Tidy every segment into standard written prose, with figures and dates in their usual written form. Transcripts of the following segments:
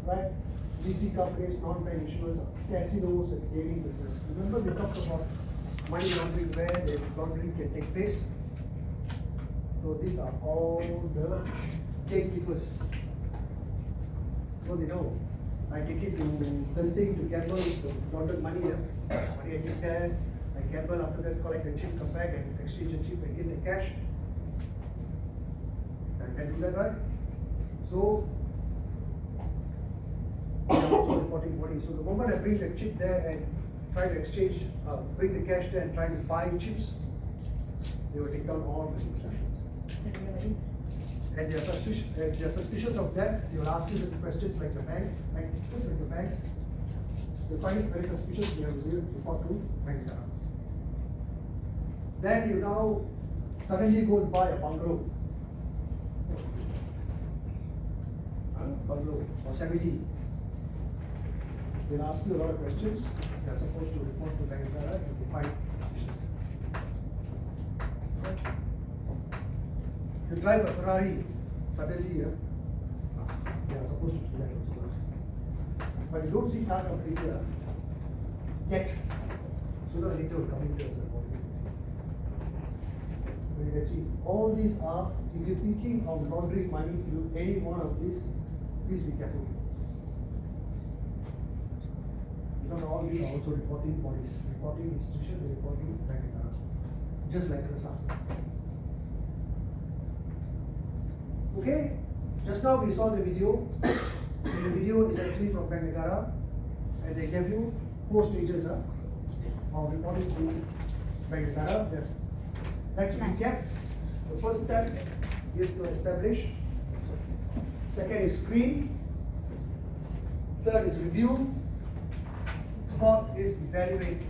right? VC companies, non-bank issuers, casinos, and gaming business. Remember we talked about money laundering, where the laundering can take place. So these are all the gatekeepers. So they know. I take it to Genting to gamble, to launder money. Money I take there, I gamble, after that collect the chip, come back and exchange the chip and get the cash. I can do that, right? So also reporting body. So the moment I bring the chip there and try to exchange, bring the cash there and try to buy chips, they will take down all the transactions. And they are suspicious of that. They will ask you certain questions like the banks, just like the banks. They find it very suspicious. They have to report to banks. Then you now suddenly go and buy a bungalow, or 70. They'll ask you a lot of questions. They are supposed to report to banks if they find suspicious. You drive a Ferrari, suddenly they are supposed to do that also. But you don't see car companies here yet. Sooner or later will come into us. But you can see all these are, if you're thinking of laundering money to any one of these, please be careful. Because all these are also reporting bodies, reporting institutions, reporting bank account, just like this. Okay, just now we saw the video. The video is actually from Bank Negara, and they gave you 4 stages of reporting to Bank Negara. Yes. Let's recap. The first step is to establish. Second is screen. Third is review. Fourth is evaluate.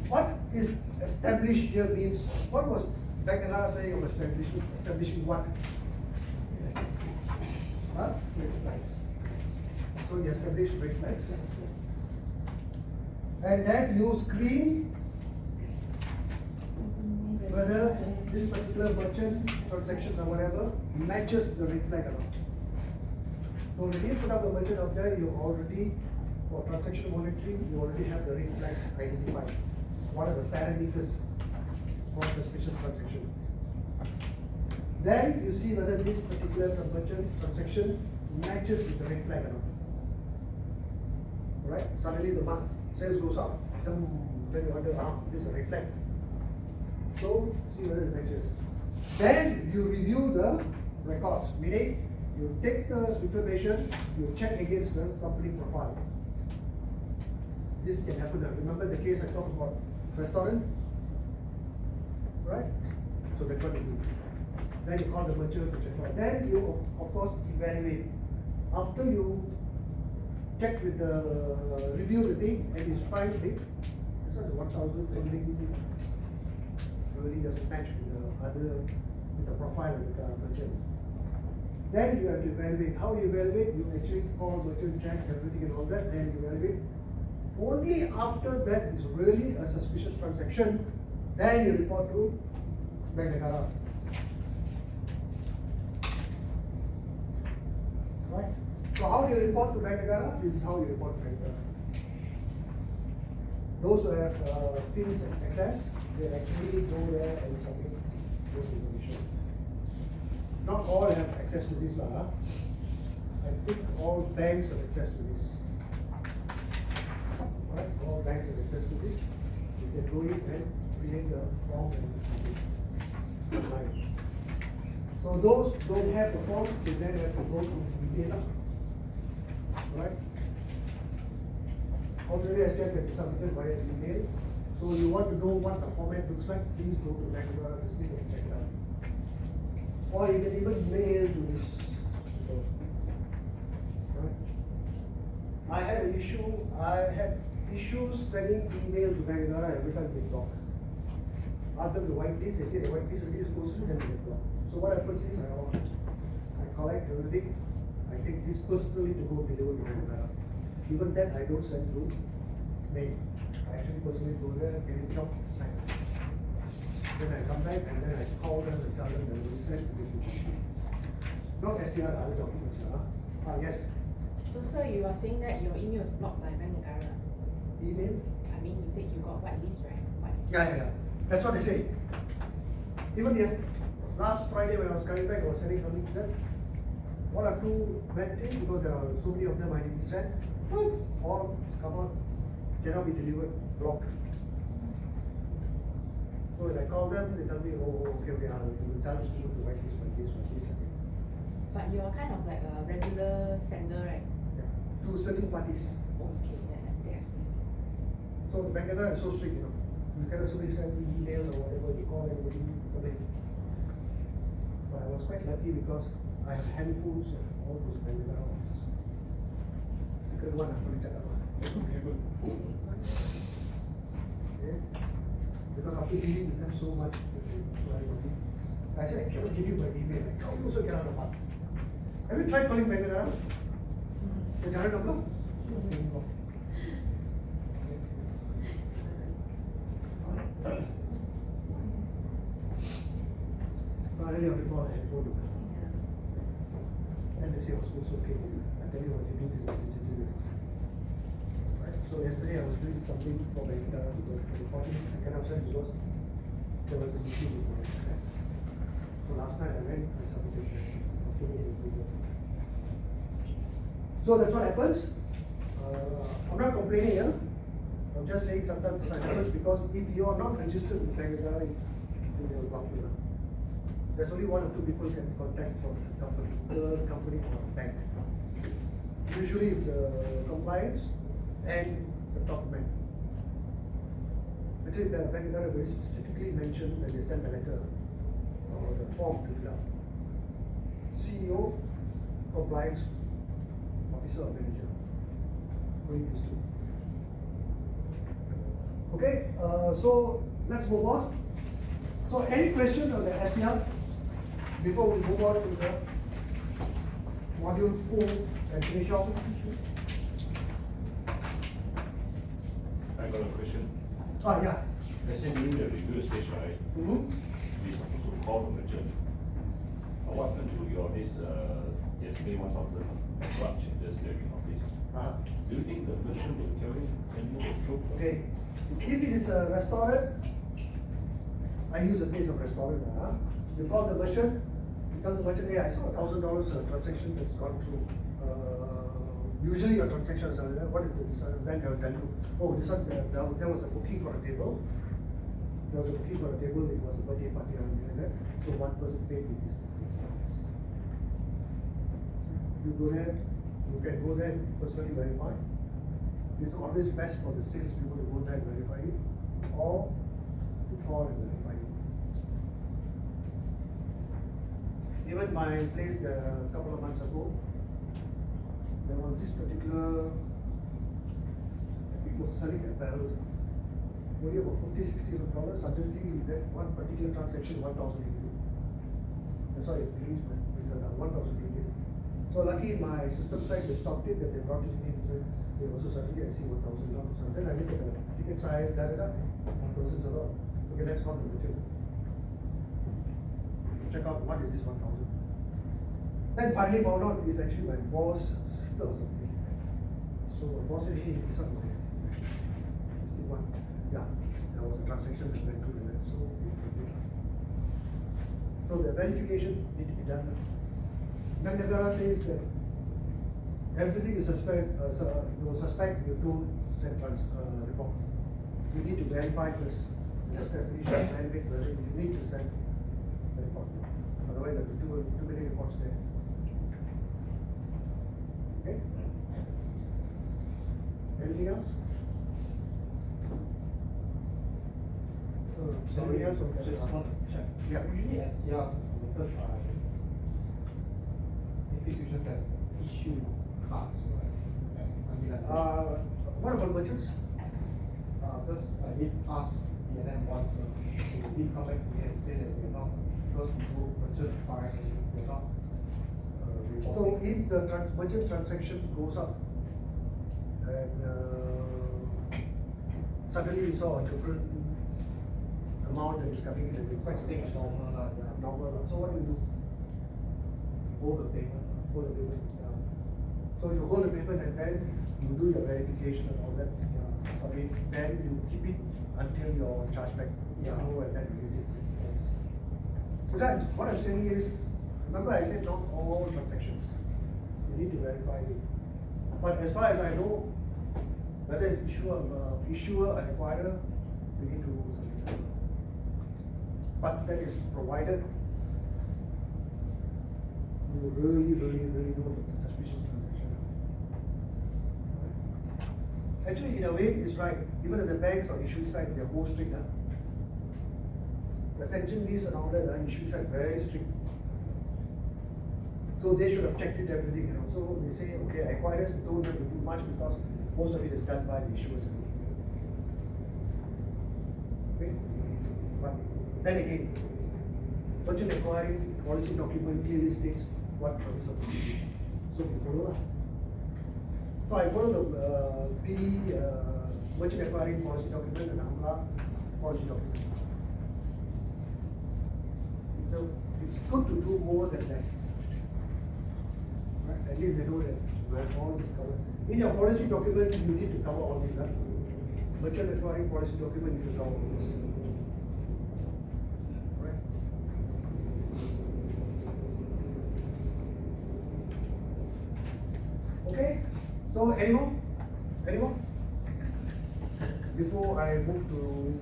What is establish here means? What was Bank Negara saying of establishing? Establishing what? Huh? Red flags. So you establish red flags. And then you screen whether this particular merchant transaction or whatever matches the red flag or not. So when you put up the merchant up there, you already, for transaction monitoring, you already have the red flags identified. What are the parameters for suspicious transaction? Then you see whether this particular merchant transaction matches with the red flag or not. Right? Suddenly the month sales goes up. Then you wonder, this is a red flag. So see whether it matches. Then you review the records, meaning you take the information, you check against the company profile. This can happen. Remember the case I talked about restaurant? Right? So that's what you do. Then you call the merchant to check out. Then you of course evaluate. After you check with the review the thing and it's fine, this is 1,000 something really doesn't match with the profile of the merchant. Then you have to evaluate. How you evaluate? You actually call merchant, check everything and all that, then you evaluate. Only after that is really a suspicious transaction, then you report to Bank Negara. Right? So how do you report to Bank Negara? This is how you report to Bank Negara. Those who have fees and access, they actually go there and submit those information. Not all have access to this. I think all banks have access to this. Right? All banks have access to this. You can do it and create the form and online. So those don't have the forms, they then have to go to retailer. Right? Already I said that it's submitted via email. So you want to know what the format looks like, please go to Bank Negara and check it out. Or you can even mail to this. Right? I had issues sending email to Bank Negara every time they talk. Ask them to white list, they say the white list really is goes to them to get blocked. So what happens is I collect everything, I take this personally to go deliver to Bank Negara. Even then I don't send through mail. I actually personally go there, get it chopped, sign it. Then I come back and then I call them and tell them that sent to the not STR, other documents. Yes. So sir, you are saying that your email is blocked by Bank Negara. Email? I mean, you said you got whitelist, right? Whitelist. Yeah. That's what they say. Even last Friday when I was coming back, I was sending something to them. One or two bad things because there are so many of them I need to send. All come on, cannot be delivered, blocked. So when I call them, they tell me, oh, okay, we will tell you to whitelist by this. But you are kind of like a regular sender, right? Yeah. To certain parties. Okay, that explains it. So the Bank is so strict, you know. You cannot simply send me emails or whatever, you call everybody, nothing. But I was quite lucky because I have handfuls of all those Bank offices. Second one, I'm going to check out. Okay. Because after dealing with them so much, I said, I cannot give you my email. I also cannot apart. Have you tried calling Bank Negara? The current number? Finally, on the call, I had phone number. And they say, oh, it's okay. I tell you what, you do this. Right? So yesterday I was doing something for Bank Negara because for the 42nd upset because there was an issue with my access. So last night I went and submitted that. So that's what happens. I'm not complaining here. I'm just saying sometimes this happens because if you are not registered with Bank Negara, they will block you. There's only one or two people can contact from the company or bank. Usually it's compliance and the top man. Actually, the Bank Negara very specifically mentioned when they send the letter or the form to fill out. CEO, compliance, officer or manager. Only these two. Okay, so let's move on. So any question on the SDR before we move on to the module 4 and finish off? I got a question. Yeah. Let's say during the review stage, right? We supposed to call the merchant. What happened to your this yesterday 1,000 block changes clearing office? Do you think the merchant will tell you any of the truth? Okay. If it is a restaurant, I use a case of restaurant. You call the merchant, you tell the merchant, hey, I saw $1,000 transaction that's gone through. Usually your transactions are there. What is it? Then they'll tell you, oh, this one, there was a booking for a table. There was a booking for a table, it was a birthday party or something like that. So one person paid with this. You go there, you can go there and personally verify. It's always best for the sales people to go there and verify it, or to call and verify it. Even my place a couple of months ago, there was this particular, I think was selling apparel, only about $50-$60. Suddenly that one particular transaction, 1,000 ringgit. That's why it released, it's at 1,000 ringgit. So lucky my system side, they stopped it and they brought it in. So they also suddenly I see $1,000. Then I look at the ticket size, 1,000 is a lot. Okay, let's call the merchant. Check out what is this 1,000. Then finally found out it's actually my boss' sister or something like that. So my boss said, hey, this one is the one. Yeah, there was a transaction that went through that. So the verification need to be done. Bank Negara says that everything is suspect, you don't send report. You need to verify first. Just verify whether you need to send the report. Otherwise, there are too many reports there. Okay? Anything else? Anything else? Just want to check. Yeah. Usually SDRs is submitted by institutions that issue cards, right? I mean, like, What about merchants? because I did ask BNM once, they did come back to me and say that we're not, because we do merchant buying, we're not So reporting. if the merchant transaction goes up and suddenly you saw a different amount that is coming in and it's quite Something strange. normal, yeah. Normal. So what do you do? Hold the payment. Hold the payment. So you hold the payment and then you do your verification and all that. Sorry, then you keep it until your chargeback is Yeah. over and then release it. Besides, what I'm saying is, remember I said not all transactions. You need to verify it. But as far as I know, whether it's issuer or acquirer, we need to submit it. But that is provided you really know it's a suspicious transaction. Actually, in a way, it's right. Even at the banks or issuing side, they're more strict. The sanction list and all that, issuing side very strict. So they should have checked it everything, So they say, okay, acquirers don't have to do much because most of it is done by the issuers. Okay? But then again, merchant acquiring policy document clearly states what is supposed to do. So we follow that. So I follow the PD merchant acquiring policy document and AMLA policy document. So it's good to do more than less. Right? At least they know that you have all this covered. In your policy document, you need to cover all these. Merchant acquiring policy document, you need to cover all this. Right? Okay? So, anyone? Anyone? Before I move to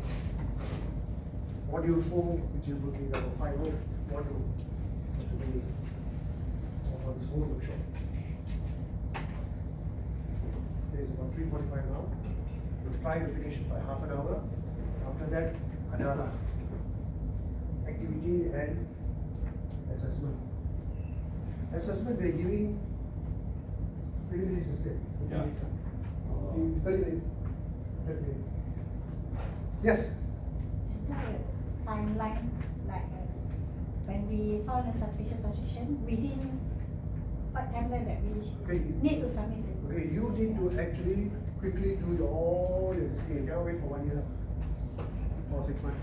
module 4, which will be the final module for today, or for this whole workshop. It is about 3:45 now. We'll try to finish it by half an hour. After that, another activity and assessment. Assessment we are giving 20 minutes instead. Yeah. 30 minutes. 30 minutes. Yes. Is there a timeline, like when we found a suspicious transaction, within what timeline that we Okay. need to submit it? Okay, you need to actually quickly do all your CA. You cannot wait for 1 year or 6 months.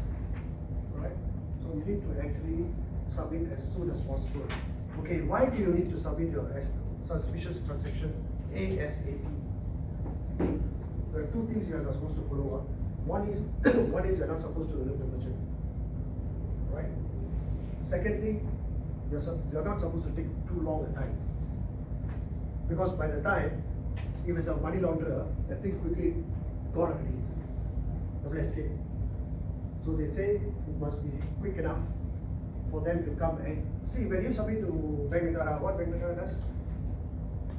Alright? So you need to actually submit as soon as possible. Okay, why do you need to submit your suspicious transaction ASAP? There are two things you are supposed to follow up. One is you're not supposed to alert the merchant. Right? Second thing, you're not supposed to take too long a time. Because by the time, if it's a money launderer, that thing quickly gone already. The escape. So they say it must be quick enough for them to come and see. When you submit to Bank Negara, what Bank Negara does?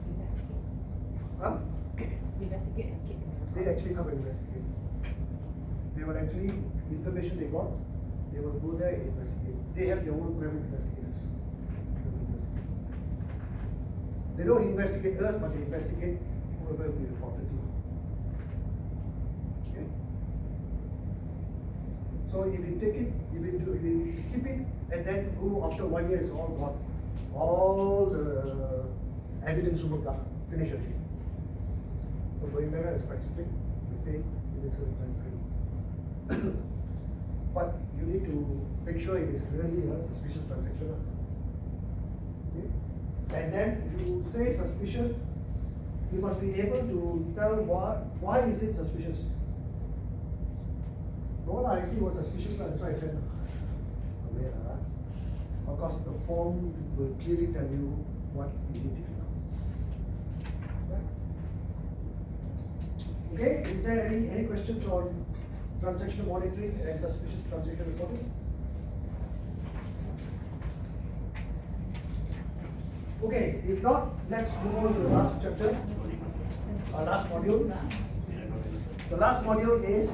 Investigate. Huh? Investigate and keep. They actually come and investigate. They will actually, information they got, they will go there and investigate. They have their own private investigators. They don't investigate us, but they investigate whoever we reported to. Okay? So if you take it, if you keep it, and then go after 1 year, it's all gone. All the evidence will come, finish it. So going there is quite strict. They say within certain time frame. But you need to make sure it is really a suspicious transaction. Okay? And then you say suspicion, you must be able to tell why is it suspicious. No, I see what's suspicious, that's why I said, of course the form will clearly tell you what you need to fill out. Right? Okay, is there any questions on transaction monitoring and suspicious transaction reporting? Okay, if not, let's move on to the last chapter, our last module. The last module is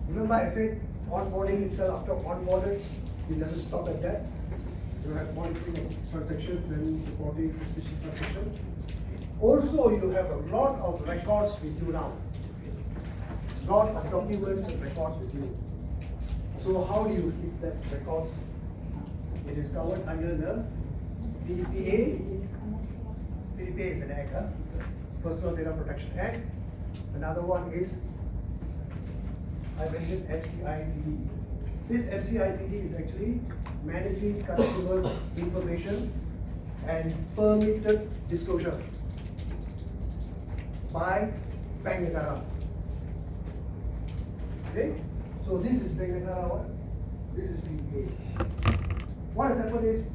remember I said onboarding itself, after onboarded, it doesn't stop at that. You have monitoring of transactions and reporting suspicious transactions. Also, you have a lot of records with you now. Lot of documents and records with you. So how do you keep that records? It is covered under the PDPA. PDPA is an act, Personal Data Protection Act. Another one is, I mentioned FCIPD. This FCIPD is actually managing customers' information and permitted disclosure by Bank Negara. Okay, so this is Bank Negara. This is PDPA. What has happened is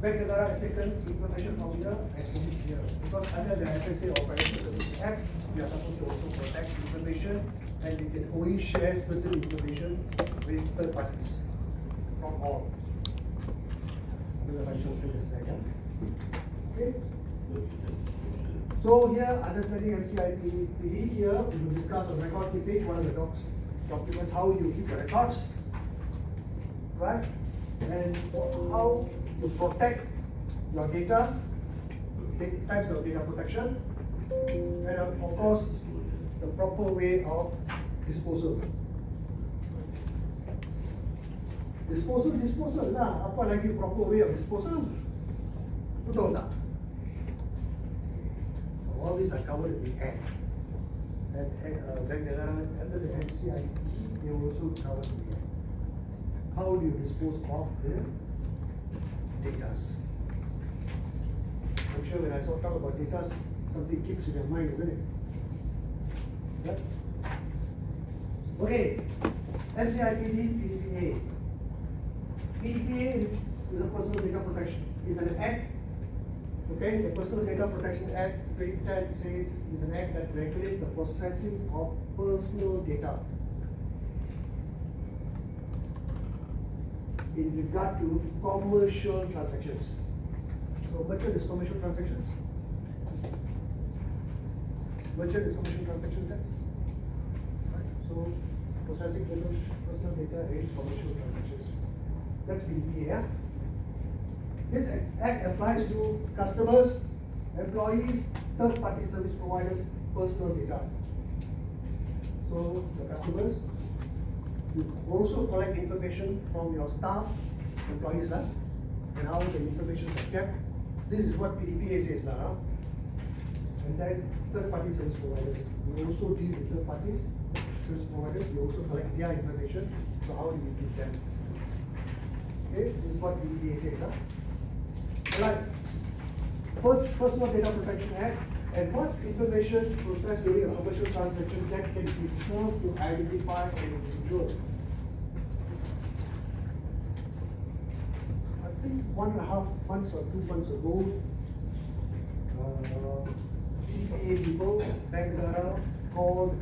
Bank Negara has taken information from here and put it here because under the FSA or Financial Services Act, we are supposed to also protect information and we can only share certain information with third parties, not all. Under the Financial Services Act. Okay. So here, understanding MCIPD here, we will discuss on record keeping, what are the documents, how you keep the records, right? And how you protect your data, types of data protection, and of course, the proper way of disposal. Disposal lah, apa lagi proper way of disposal? Betul tak? All these are covered in the Act. And Bank Negara under the MCIP, they also cover the Act. How do you dispose of the data? I'm sure when I talk about data, something kicks in your mind, isn't it? Yeah? Okay, MCIPD, PDPA. PDPA is a personal data protection. It's an act. Okay, the Personal Data Protection Act 2010 says is an act that regulates the processing of personal data in regard to commercial transactions. So, merchant is commercial transactions. Merchant is commercial transactions. Right? So, processing personal data in commercial transactions. That's PDPA. Yeah? This act applies to customers, employees, third-party service providers, personal data. So the customers, you also collect information from your staff, employees, and how the information is kept. This is what PDPA says now. And then third-party service providers, you also deal with third parties, service providers, you also collect their information. So how do you keep them? Okay, this is what PDPA says. Right. Personal Data Protection Act, and what information processed during a commercial transaction that can be served to identify an individual. I think 1.5 months or 2 months ago, PDPA people, Bank Negara, called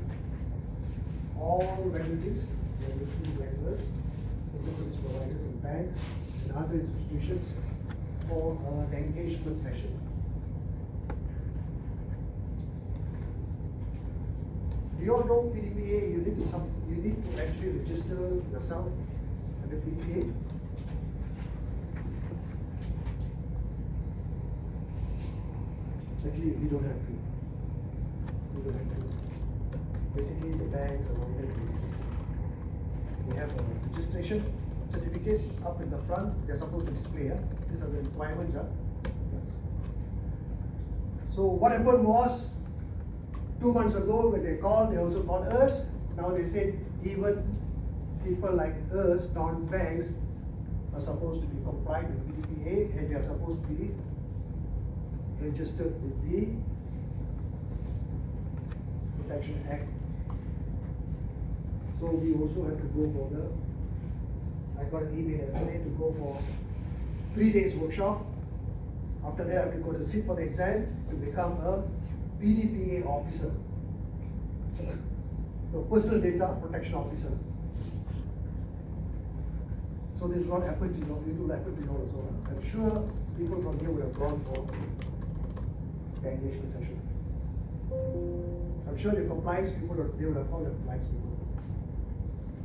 all regulators, regulators, service providers and banks and other institutions for an engagement session. Do you all know PDPA? You need to actually register yourself under PDPA. Actually, you don't have to. You don't have to. Basically, the banks or all that they have a registration certificate up in the front. They're supposed to display. These are the requirements. So what happened was, 2 months ago when they called, they also called us. Now they said even people like us, non-banks, are supposed to be compliant with PDPA and they are supposed to be registered with the Protection Act. So we also have to go for I got an email yesterday to go for 3 days workshop. After that, I have to go to sit for the exam to become a PDPA officer, no, Personal Data Protection Officer. So this is what happened to you. It will happen to you also. I'm sure people from here would have gone for the engagement session. I'm sure the compliance people, they would have called the compliance people.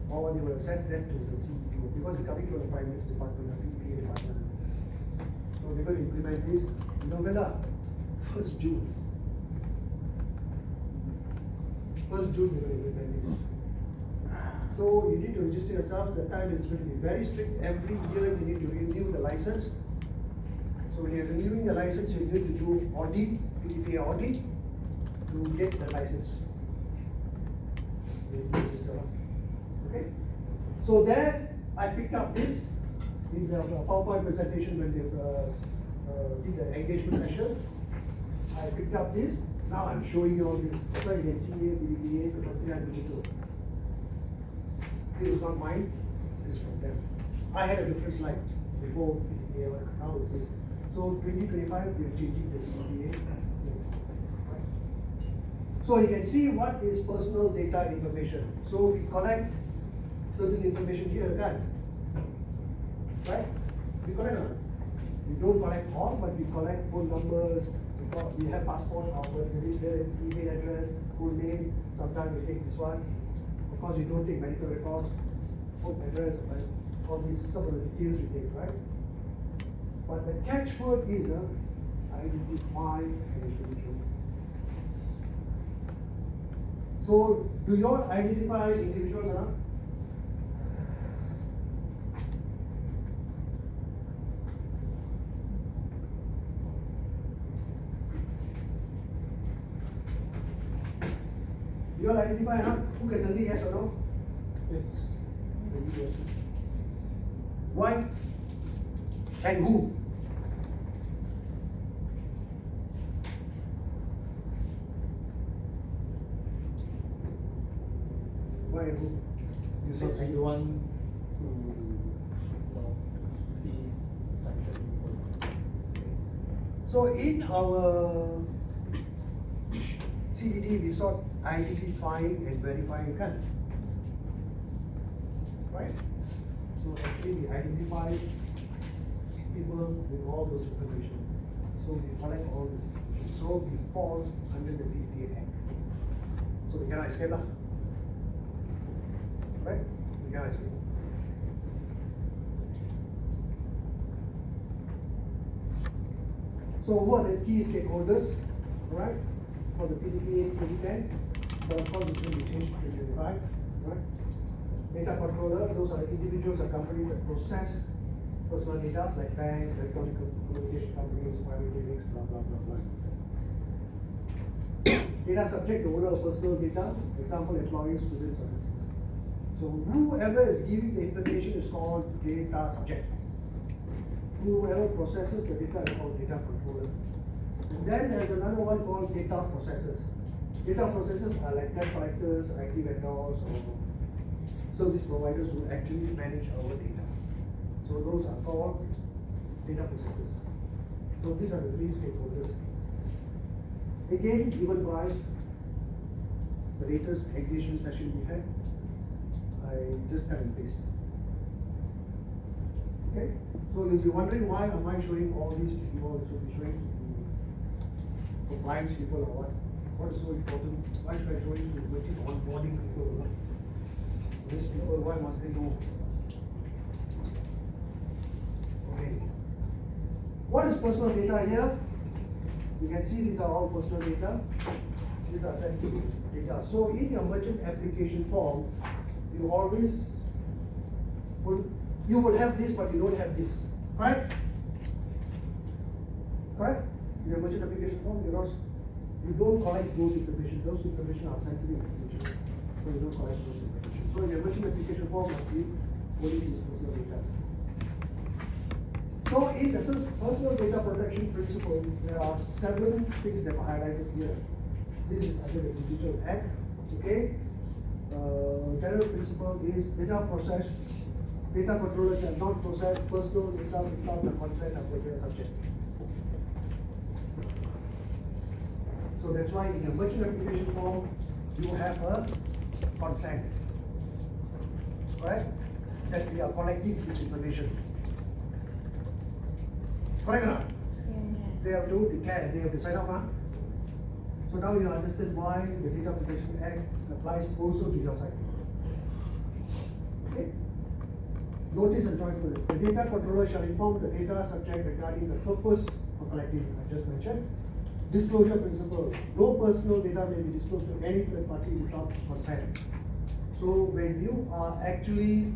Or they would have sent them to the CEO because it's coming from the Prime Minister's Department, the PDPA department. So they're going to implement this in November, 1st June. 1st June they're going to implement this. So you need to register yourself. The time is going to be very strict. Every year you need to renew the license. So when you're renewing the license, you need to do audit, PDPA audit, to get the license. You need to register, okay? So there, I picked up this in the PowerPoint presentation when they did the engagement session. I picked up this. Now I'm showing you all this. That's why you can see here, PDPA, Kementerian Digital. This is not mine, this is from them. I had a different slide before PDPA, now is this. So 2025, we are changing the PDPA. So you can see what is personal data information. So we collect certain information here, right? Right? We collect or not? We don't collect all, but we collect phone numbers, we have passport, our email address, full name, sometimes we take this one. Of course, we don't take medical records, home address, all these, some of the details we take, right? But the catchword is identify an individual. So, do you all identify individuals or not? You all identify or not? Who can tell me yes or no? Yes. Yes. Why? And who? Why and who? You say Because you want to know these essential people. So in our CDD, we sought identifying and verifying kan? Right? So actually we identify people with all those information. So we collect all this information. So we fall under the PDPA Act. So we cannot escape lah. Right? We cannot escape. So who are the key stakeholders? Right? For the PDPA 2010, but of course it's going to be changed to 2025, right? Data controller, those are the individuals or companies that process personal data like banks, electronic communication companies, private clinics, blah, blah, blah, blah. Data subject, the owner of personal data, example, employees, students, or residents. So whoever is giving the information is called data subject. Whoever processes the data is called data controller. And then there's another one called data processors. Data processors are like debt collectors, IT vendors, or service providers who actually manage our data. So those are called data processors. So these are the three stakeholders. Again, given by the latest engagement session we had, I just cut and paste. Okay? So you'll be wondering why am I showing all these to you all, should be showing to the compliance people or what? What is so important? Why should I show you to the onboarding people? These people, why must they know? Okay. What is personal data here? You can see these are all personal data. These are sensitive data. So in your merchant application form, you always you will have this, but you don't have this. Correct? Correct? In your merchant application form, you don't collect those information. Those information are sensitive information. So you don't collect those information. So in your merchant application form must be only this personal data. So in the personal data protection principle, there are 7 things that are highlighted here. This is under the Digital Act. Okay. General principle is data controllers shall not process personal data without the consent of the data subject. So that's why in your merchant application form, you have a consent. Correct? That we are collecting this information. Correct or not? They have to declare, they have to sign up, huh? So now you understand why the Data Protection Act applies also to your side. Okay? Notice and joint bullet. The data controller shall inform the data subject regarding the purpose of collecting, I just mentioned. Disclosure principle. No personal data may be disclosed to any third party without consent. So when you are actually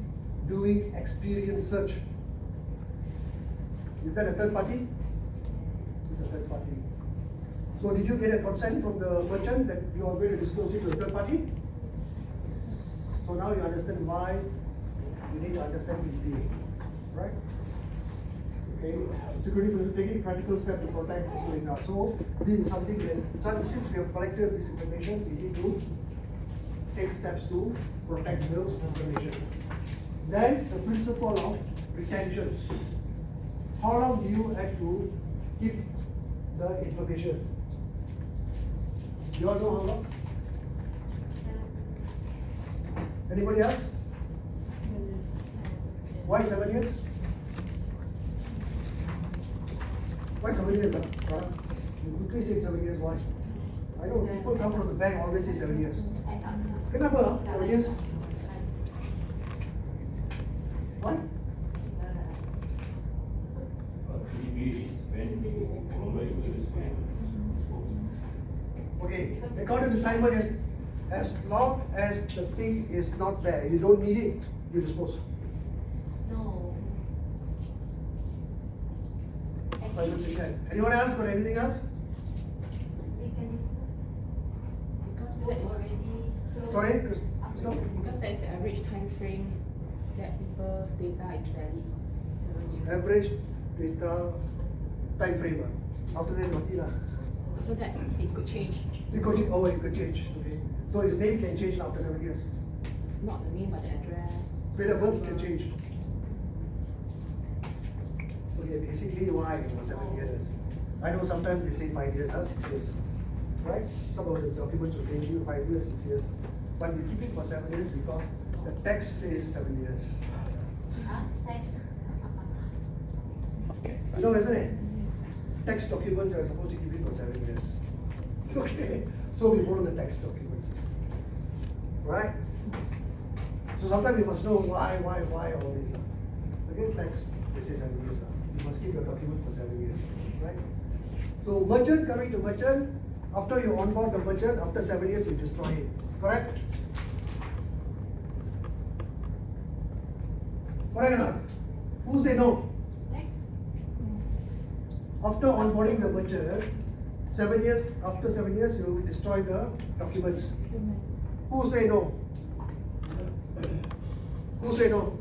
doing experience search, is that a third party? it's a third party. So did you get a consent from the merchant that you are going to disclose it to a third party? So now you understand why you need to understand PPA, right? Okay, security will take a practical step to protect this data. So this is something that, since we have collected this information, we need to take steps to protect the information. Then the principle of retention. How long do you have to keep the information? You all know how long? Anybody else? Why 7 years? Why 7 years? You quickly say 7 years, why? I know people come from the bank always say 7 years. Kenapa 7 years? Why? PDP is when you follow it, it is when it's Okay, according to Simon, as long as the thing is not there, you don't need it, you dispose. No. Simon said that. Anyone else got anything else? We can Because dispose. that is Already. Sorry, Crystal? because that is the average time frame that people's data is valid. 7 years. Average data time frame. After that, mati lah. So that it could change. It could change. Oh, it could change. Okay. So his name can change after 7 years. Not the name but the address. Date of birth can change. Okay, basically why it was 7 years. I know sometimes they say 5 years or 6 years. Right? Some of the documents will tell you 5 years, 6 years. But we keep it for 7 years because the text says 7 years. Huh? Thanks. You know, isn't it? Text documents are supposed to keep it for 7 years. Okay, so we follow the text documents. Right? So sometimes you must know why all this. Okay, text, this is 7 years. You must keep your document for 7 years. Right? So merchant, coming to merchant, after you onboard the merchant, after 7 years you destroy it. Correct? Correct or not? Who say no? After onboarding the merchant, 7 years, after 7 years, you will destroy the documents. Who say no? Who say no?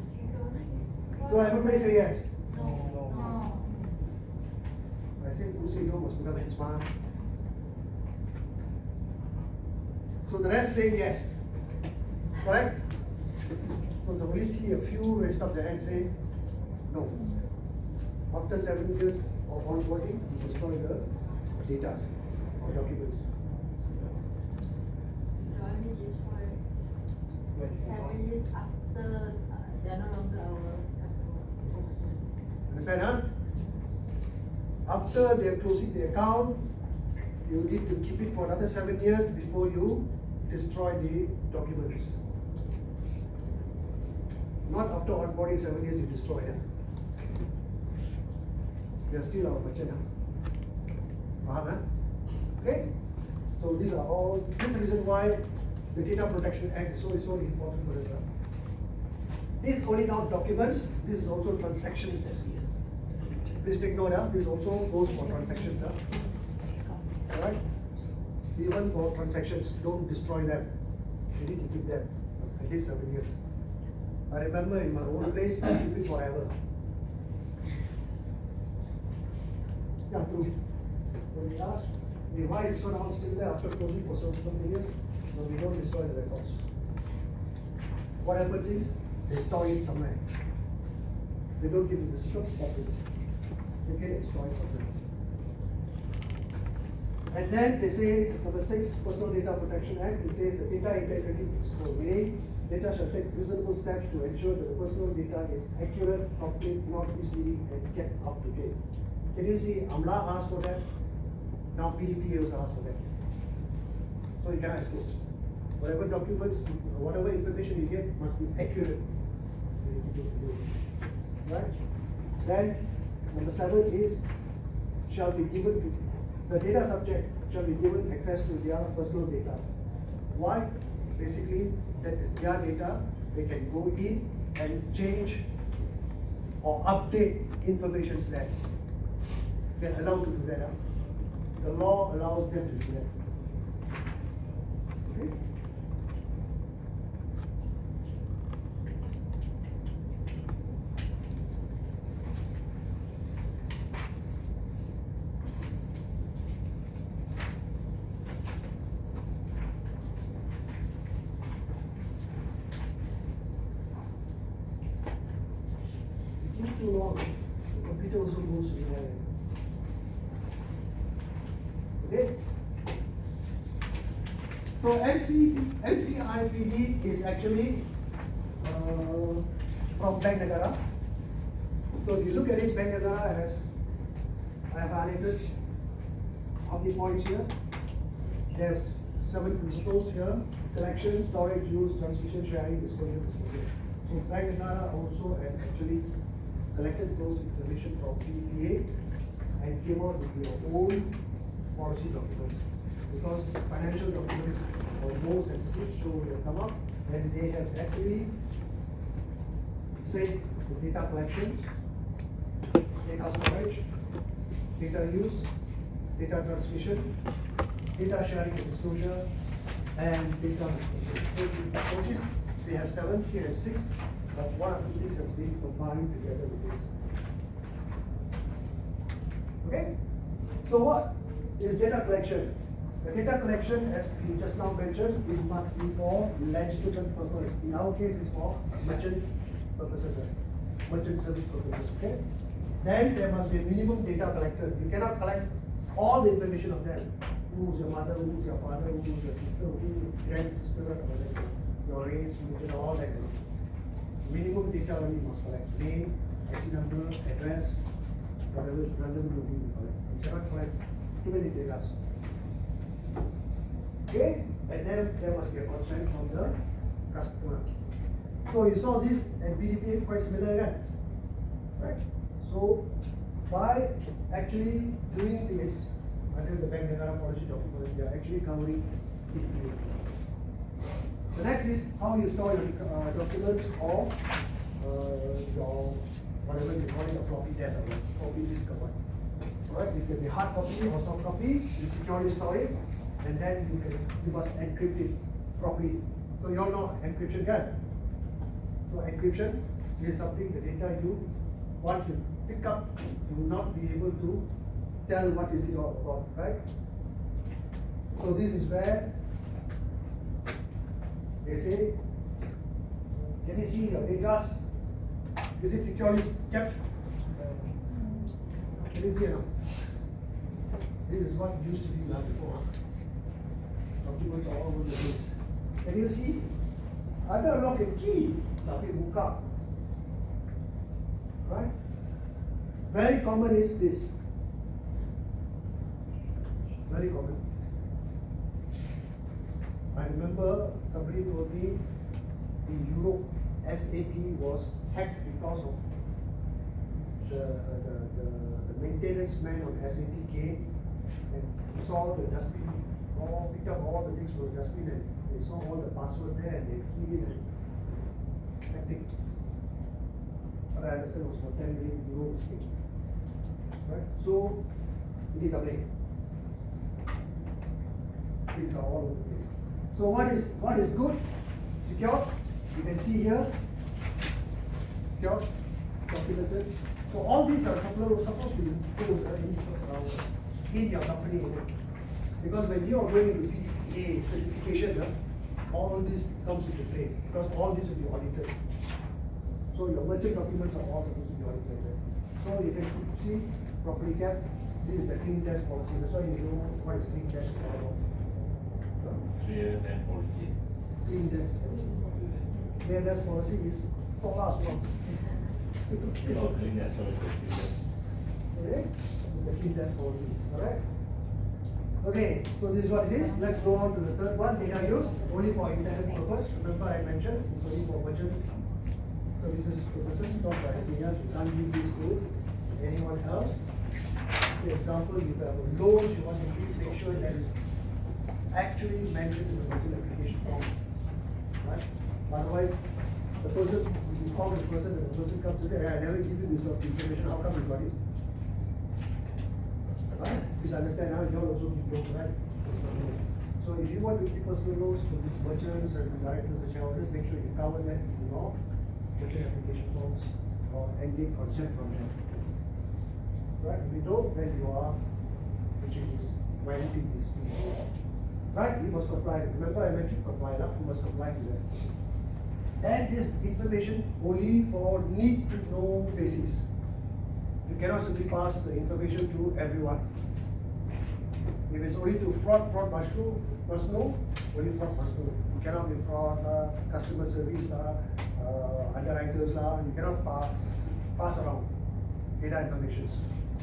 So everybody say yes. No. I say who say no must put up hands, ma. So the rest say yes. Correct? So the only see a few raised up their hand saying no. After 7 years of onboarding, you destroy the data or documents. When? 7 years after they are no longer our customer. Understand, huh? After they are closing the account, you need to keep it for another 7 years before you destroy the documents. Not after onboarding 7 years you destroy it. They are still our merchant. Faham, huh? Okay? So these are all, this is the reason why the Data Protection Act is so important for us. This is only not documents, this is also transactions. Please take note, this also goes for transactions. Alright? Even for transactions, don't destroy them. You need to keep them at least 7 years. I remember in my old place, I keep it forever. Yeah, true. When we ask, why is one all still there after closing for so many years? No, we don't destroy the records. What happens is, they store it somewhere. They don't give you the strict copies. They get it stored somewhere. And then they say, number 6, Personal Data Protection Act, it says the data integrity principle, meaning data shall take reasonable steps to ensure that the personal data is accurate, complete, not misleading, and kept up to date. Can you see, AMLA asked for that? Now PDPA also asked for that. So you cannot escape. Whatever documents, whatever information you get must be accurate. Right? Then, number 7 is, shall be given to, the data subject shall be given access to their personal data. Why? Basically, that is their data, they can go in and change or update information there. They're allowed to do that. the law allows them to do that. Okay? It took too long. The computer also goes nowhere. Okay? So MCIPD is actually from Bank Negara. So if you look at it, Bank Negara has, I have highlighted how many points here. There's 7 principles here: collection, storage, use, transmission, sharing, disclosure, disposal. So Bank Negara also has actually collected those information from PPA and came out with your own policy documents. Because financial documents are more sensitive, so they come up and they have actually said the data collection, data storage, data use, data transmission, data sharing and disclosure, and data disclosure. So if you notice, they have 7, here is 6, but one of the things has been combined together with this. Okay? So what is data collection? The data collection, as we just now mentioned, it must be for legitimate purpose. In our case, it's for merchant purposes, merchant service purposes. Okay. Then there must be a minimum data collected. You cannot collect all the information of them. Who's your mother? Who's your father? Who's your sister? Who's your grandsister? Your race, religion, all that. Minimum data only must collect: name, IC number, address, whatever is relevant to you collect. You cannot collect too many data. Okay, and then there must be a consent from the customer. So you saw this and PDPA quite similar again, right? So by actually doing this under the Bank Negara policy document, we are actually covering PDPA. The next is how you store your documents or your whatever you call it, a floppy disk or floppy disk or what. Alright, it can be hard copy or soft copy. You securely store it, and then you must encrypt it properly. So you all know encryption can. So encryption is something the data you once you pick up, you will not be able to tell what is it all about, right? So this is where they say, can you see your data? Is it securely kept? Can you see now? This is what used to be done before. Documents all over the place. Can you see? Ada lock and key, tapi buka. Right? Very common is this. Very common. I remember somebody told me in Europe, SAP was hacked because of the maintenance man on SAP came and saw the dustbin, picked up all the things from the dustbin, and they saw all the password there and they keyed it and hacked it. But I understand it was for 10 million euro mistake. Right? So, it is a blame. Things are all over the place. So what is good? Secure. You can see here. Secure, documented. So all these are supposed to impose in your company. Because when you are going into PDPA certification, all this comes into play. Because all this will be audited. So your merchant documents are all supposed to be audited. So you can see properly kept. This is a clean desk policy. That's why you know what is clean desk all about. Clear and policy. Clean desk. Clean desk policy is for us. Oh, clean desk, sorry, clean desk. Okay? The clean desk policy. Alright? Okay, so this is what it is. Let's go on to the third one. Data use only for intended purpose. Remember I mentioned it's only for merchant services purposes, not for anything else. You can't give this to anyone else. For example, if you have a loan, you want to please make sure that is actually mentioned in the merchant application form. Right? Otherwise, the person, you call the person and the person comes to say, hey, I never give you this sort of information, how come you got it? Right? Please understand now, you all also give loans, right? Personal loan. So if you want to give personal loans to these merchants and directors and shareholders, make sure you cover that in your merchant application forms or get consent from them. Right? If you don't, then you are violating these people. Right? You must comply. Remember I mentioned comply, you must comply to that. And this information only for need to know basis. You cannot simply pass the information to everyone. If it's only to fraud must know, only fraud must know. You cannot be fraud, customer service, underwriters, you cannot pass around data information.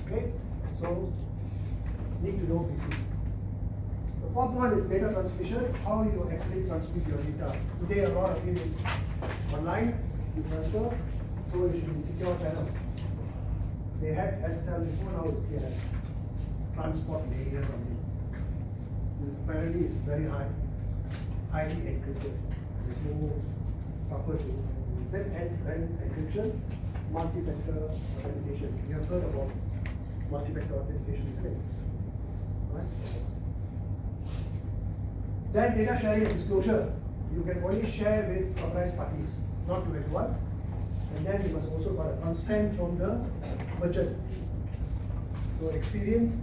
Okay? So, need to know basis. The fourth one is data transmission, how you actually transmit your data. Today a lot of it is online, you transfer, so it should be secure channel. They had SSL before, now it's clear. Transport layer something. Apparently it's very highly encrypted. There's no buffer to then end encryption, multi-factor authentication. You have heard about multi-factor authentication, isn't it? Right? Then data sharing and disclosure. You can only share with authorized parties, not to everyone. And then you must also got a consent from the merchant. So Experian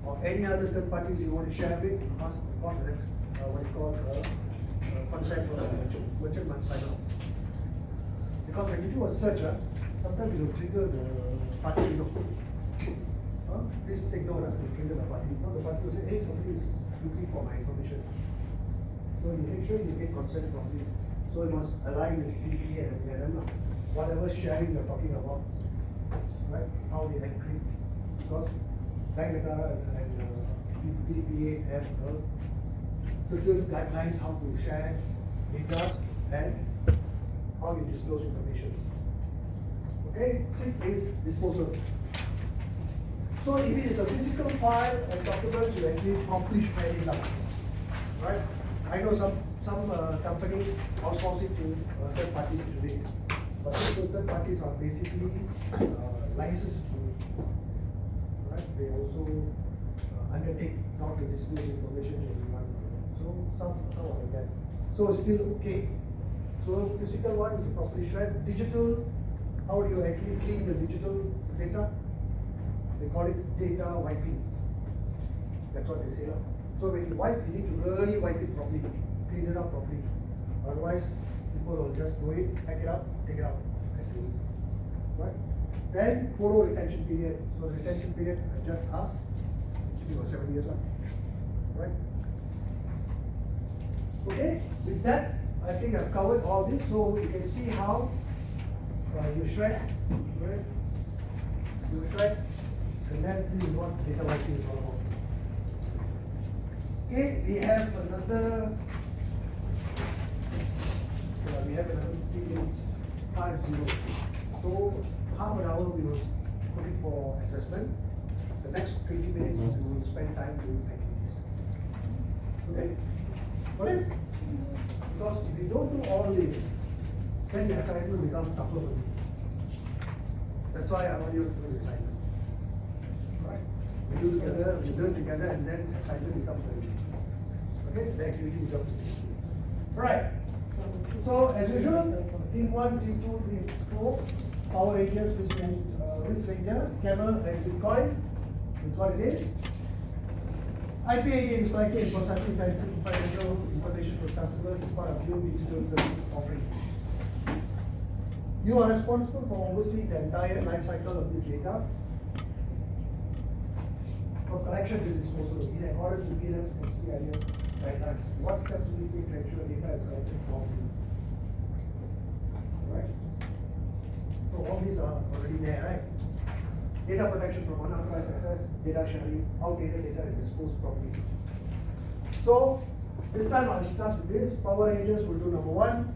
or any other third parties you want to share with, you must got what you call consent from the merchant. Merchant must sign up. Because when you do a search, sometimes you will trigger the party look. Please take note of the trigger the party. So the party will say, hey, somebody is looking for my information. So you make sure you get consent from it. So you must align with PDPA and MDM, whatever sharing you're talking about, right? How they encrypt. Because Bank Negara and PDPA have security guidelines how to share data and how you disclose information. Okay, 6 is disposal. So if it is a physical file and documents, you actually publish fairly now. Right? I know some companies outsource it to third parties today. But those third parties are basically licensed to, right? They also undertake not to disclose information to everyone. So some are like that. So it's still okay. So physical one you properly shred. Digital, how do you actually clean the digital data? They call it data wiping. That's what they say. So when you wipe, you need to really wipe it properly, clean it up properly. Otherwise, people will just go in, pack it up, take it out. Right? Then photo retention period. So the retention period I just asked, it was 7 years. Right? Okay, with that, I think I've covered all this. So you can see how you shred, right? You shred, and then this is what data wiping is all about. Okay, we have another 15 minutes, 5-0. So half an hour we will put it for assessment. The next 20 minutes we will spend time doing activities. Okay? Got it? Because if you don't do all this, then the assignment will become tougher for you. That's why I want you to do the assignment. Right? We do together, we learn together, and then assignment becomes very easy. Okay? The activity becomes easy. Right. So as usual, team 1, team 2, team 4, Power Rangers, Risk Rangers, Scammer, and Bitcoin is what it is. IPA is collecting and processing sensitive financial information for customers as part of new digital services offering. You are responsible for overseeing the entire life cycle of this data, from collection to disposal, in accordance with BLM and CIS guidelines. What steps will you take to ensure data is collected properly? Right? So all these are already there, right? Data protection from unauthorized access, data sharing, outdated data is disposed properly. So this time I'll start with this. Power Rangers will do number 1.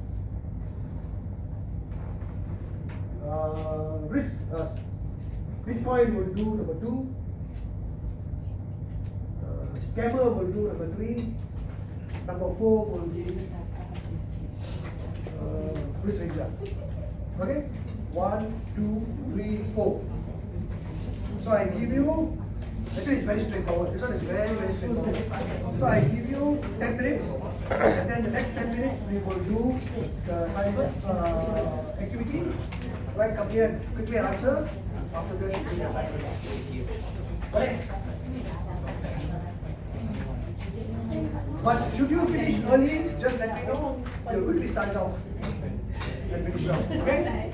Bitcoin will do number 2. Scammer will do number 3. Number 4 will be Risk Ranger. Okay? 1, 2, 3, 4. So I give you Actually, it's very straightforward. This one is very, very straightforward. So I give you 10 minutes, and then the next 10 minutes we will do the assignment activity. Right, come here and quickly answer. After that, we do the assignment. Right? But should you finish early, just let me know. We'll quickly start it off and finish it off. Okay?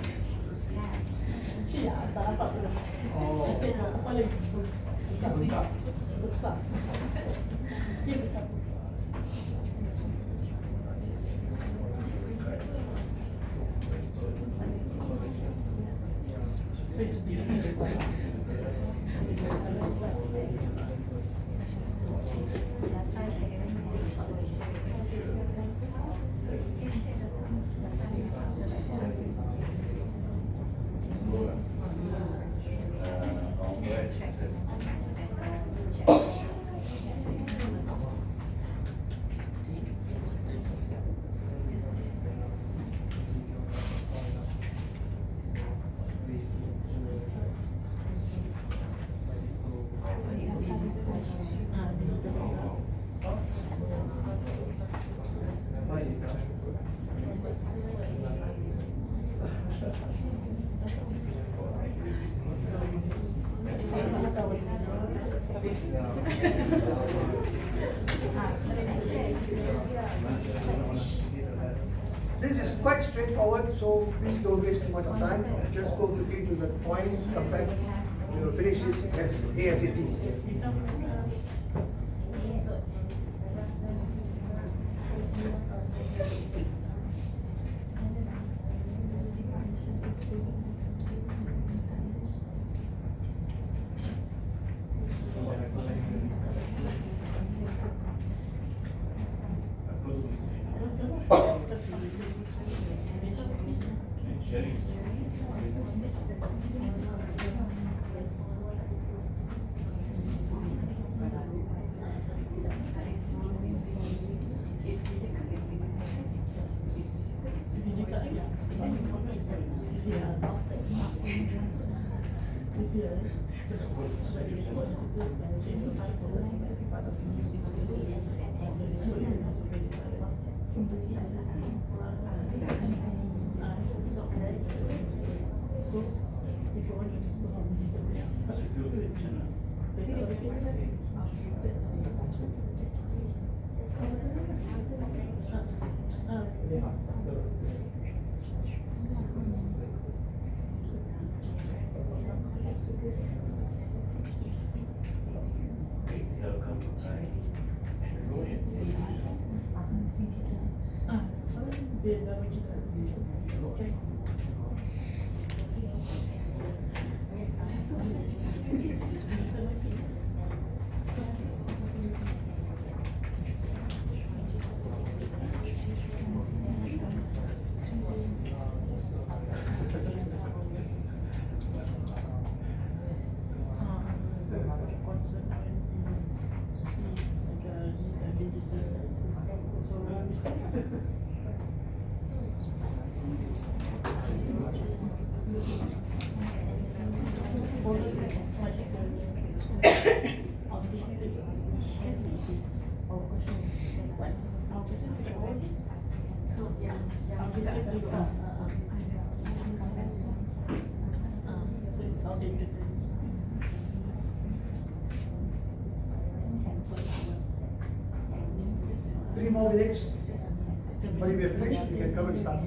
This is quite straightforward, so please don't waste too much of time. Just go quickly to the point, come back. We will finish this as ASAP. Three more minutes. When we are finished, we can come and start.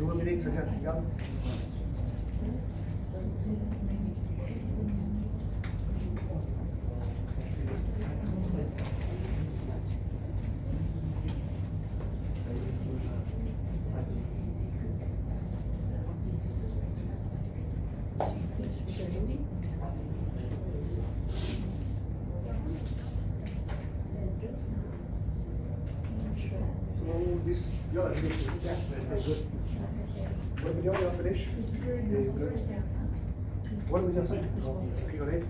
2 minit saja tinggal. So this, you are finished. Okay, good. What video you are finished? Okay, good. What video, sir? Okay, got it.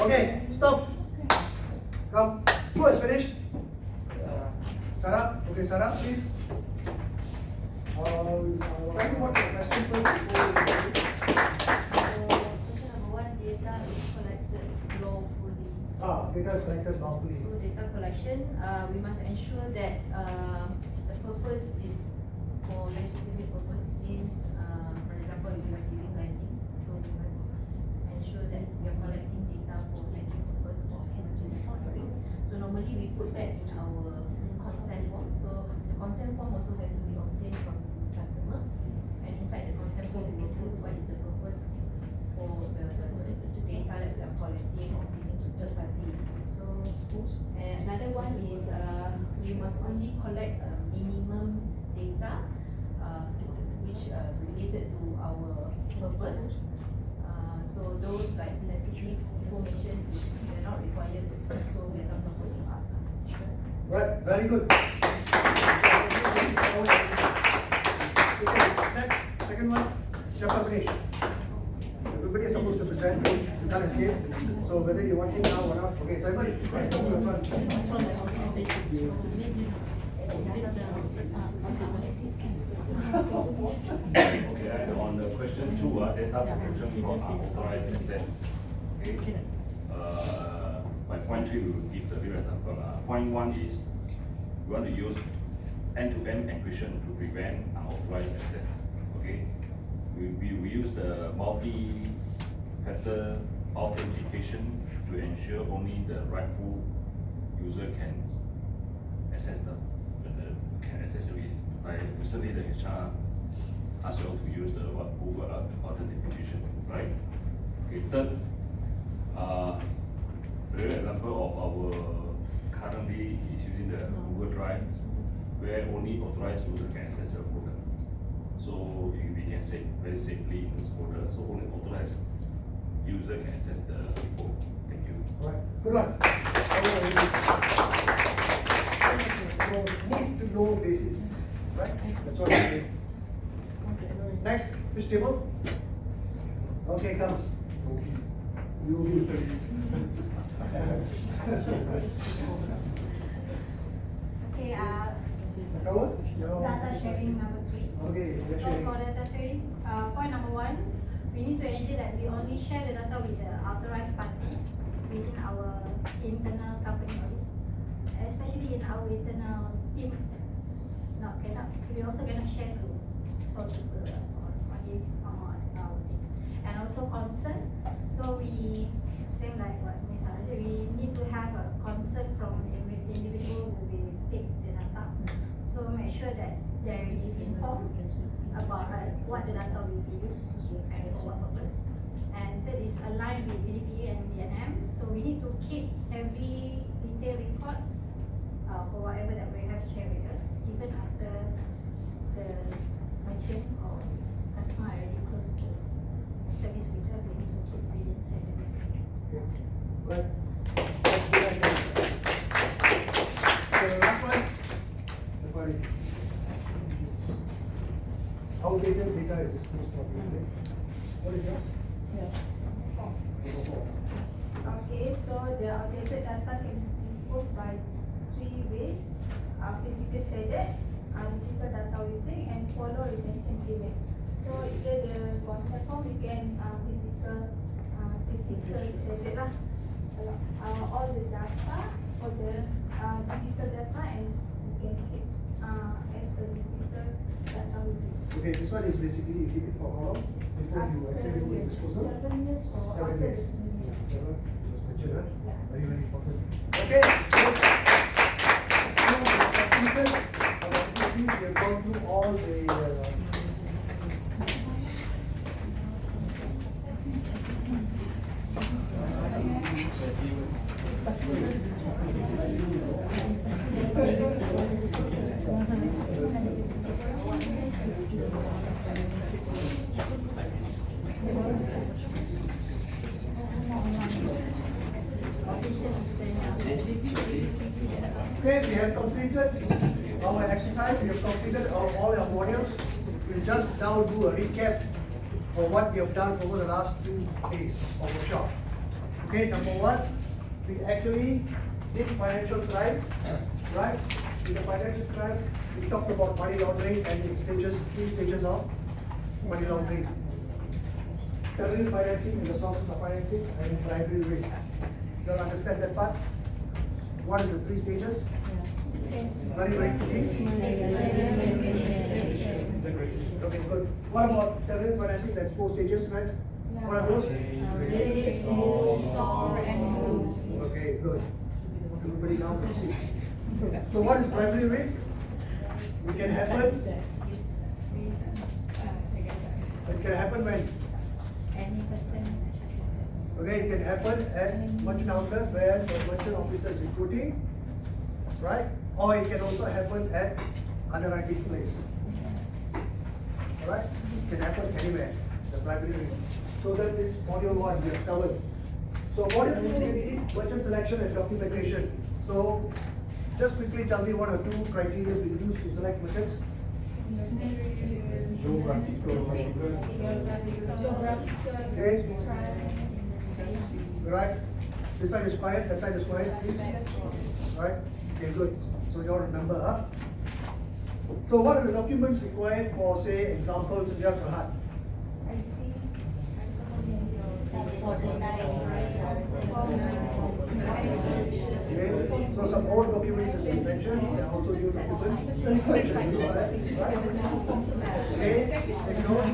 Okay, stop. Come. Who has finished? Sarah? Okay, Sarah, please. Try to watch the question first. Question number one, data is collected lawfully. Data is collected lawfully. So data collection, we must ensure that the purpose is for legitimate purpose means, for example, if you are giving lending, so we must ensure that we are collecting data for lending purpose or legitimate purpose. So normally we put that in our consent form. So the consent form also has to be obtained from the customer, and inside the consent form we will put what is the purpose for the data that we are collecting or giving to third party. So another one is we must only collect minimum data which related to our purpose. So those like sensitive information we are not required to, so we are not supposed to ask. Right, very good. Okay, next, second one, chapter finish. Everybody is supposed to present, you can't escape. So whether you're watching now or not, okay, Simon, please come to the front. Okay, and on the question 2, data protection for unauthorized access. Okay. By point 3, we will give the real example. Point 1 is we want to use end-to-end encryption to prevent unauthorized access. Okay. We use the multi-factor authentication to ensure only the rightful user can access the service. Like recently the HR asked you all to use the Google authentication, right? Okay, third, real example of our currently is using the Google Drive, where only authorized user can access the folder. So we can save very safely in this folder. So only authorized user can access the report. Thank you. Right, good one. So need to know basis, right? That's what we need. Next, Mr. Timo. Okay, come. You Okay, cover? No. data sharing number 3. Okay, let's So share. for data sharing, point number 1, we need to ensure that we only share the data with the authorized party within our internal company audit, especially in our internal team. No, cannot. We also cannot share to stakeholders or only on our team. And also consent. So we same like what Ms. Hannah said, we need to have a consent from individual who will take the data. So make sure that there is informed about what the data will be used and for what purpose. And that is aligned with BDPA and BNM. So we need to keep every detailed record for whatever that we have shared with us, even after the merchant or customer already close the service reserve, we need to keep within 7 days. Right. That's good idea. So the last one, the body. Outdated data is disclosed properly. What is yours? Number 4. Okay, so the outdated data can be disposed by 3 ways: physical shredded, digital data whipping, and follow retention delay. So either the concept form we can physical shredded lah. All the data or the digital data, and we can keep as a digital data whipping. Okay, this one is basically you keep it for how long? Before you actually do the disposal? 7 years or 7 after days. the 7 years. Seven, just mention, huh? Yeah. Very, very important. Okay. We have gone through all the okay, we have completed our exercise, we have completed all our modules. We'll just now do a recap for what we have done over the last 2 days of workshop. Okay, number 1, we actually did financial crime, right? In the financial crime, we talked about money laundering and its stages, 3 stages of money laundering. Terrorism financing and the sources of financing and bribery risk. You all understand that part? What is the 3 stages? Very, very quickly. Okay, good. What about terrorism financing? That's 4 stages, right? What are those? Raise, store, and use. Okay, good. Everybody now can see. So what is bribery risk? It can happen. It can happen when? Any person associated. Okay, it can happen at merchant outlet where the merchant officer is recruiting, right? Or it can also happen at underwriting place. Alright? It can happen anywhere, the bribery risk. So that is module 1 we have covered. So module 2 we did merchant selection and documentation. So just quickly tell me 1 or 2 criteria we use to select merchants. Okay? Right? This side is quiet, that side is quiet, please. Right? Okay, good. So you all remember, huh? So what are the documents required for, say, examples in your Berhad? Okay, so some old documents as we mentioned, there are also new documents. Right? Okay, take note.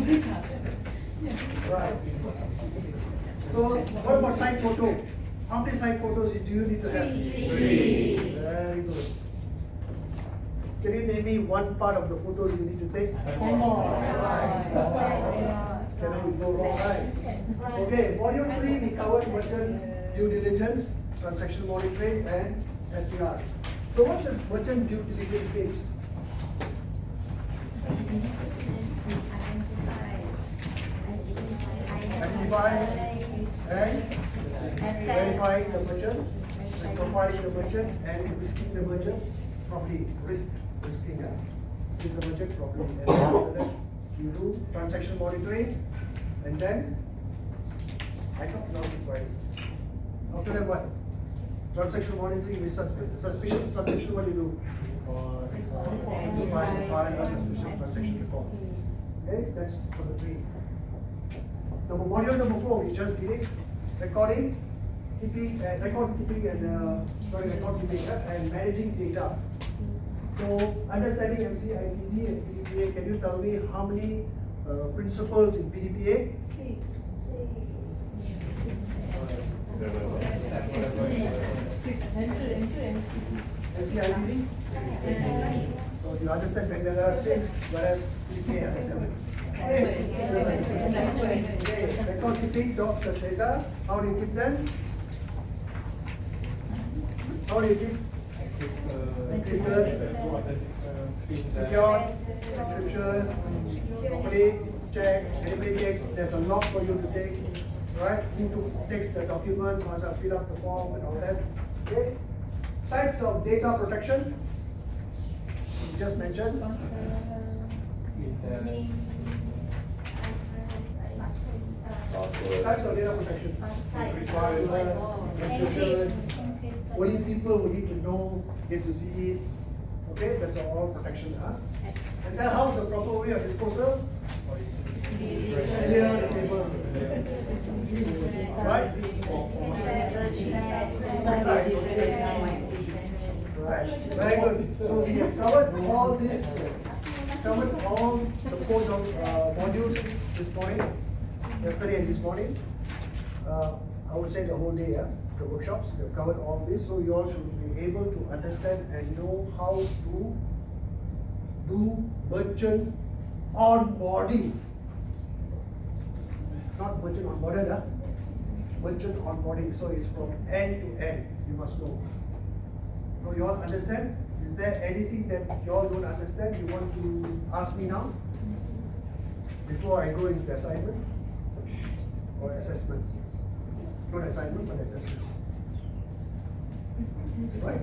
Right. So what about side photo? How many side photos do you need to have? 3. Very good. Can you name me 1 part of the photos you need to take? Right. Cannot go wrong, right? Okay, module 3 we covered merchant due diligence, transaction monitoring, and SDR. So what does merchant due diligence mean? Identify and verifying the merchant, and profiling the merchant, and risking the merchant properly. Risking the merchant properly. And then after that, you do transaction monitoring, and then I talked about inquiry. After that, what? Transaction monitoring with suspicious transaction. What do you do? File a suspicious transaction report. Okay, that's for the 3. Module number 4, we just did it. Record keeping and managing data. So understanding MCIPD and PDPA, can you tell me how many principles in PDPA? 6. MCIPD? So you understand that there are 6, whereas PDPA has 7. Okay, record keeping docs and data. How do you keep them? How do you keep? Encrypted, secure, encryption, properly, check, anybody takes, there's a log for you to take, right? Takes the document, must have fill up the form and all that. Okay? Types of data protection, we just mentioned. Types of data protection. Password, encryption. Only people who need to know get to see it. Okay, that's all protection. And then how is the proper way of disposal? Clear the paper. Right? Right. Very good. So we have covered all this, covered all the four modules this morning, yesterday and this morning. I would say the whole day, the workshops, we have covered all this, so you all should be able to understand and know how to do merchant onboarding. Not merchant onboarded, merchant onboarding, so it's from end to end, you must know. So you all understand? Is there anything that you all don't understand you want to ask me now? Before I go into the assignment or assessment? Not assignment, but assessment. Right?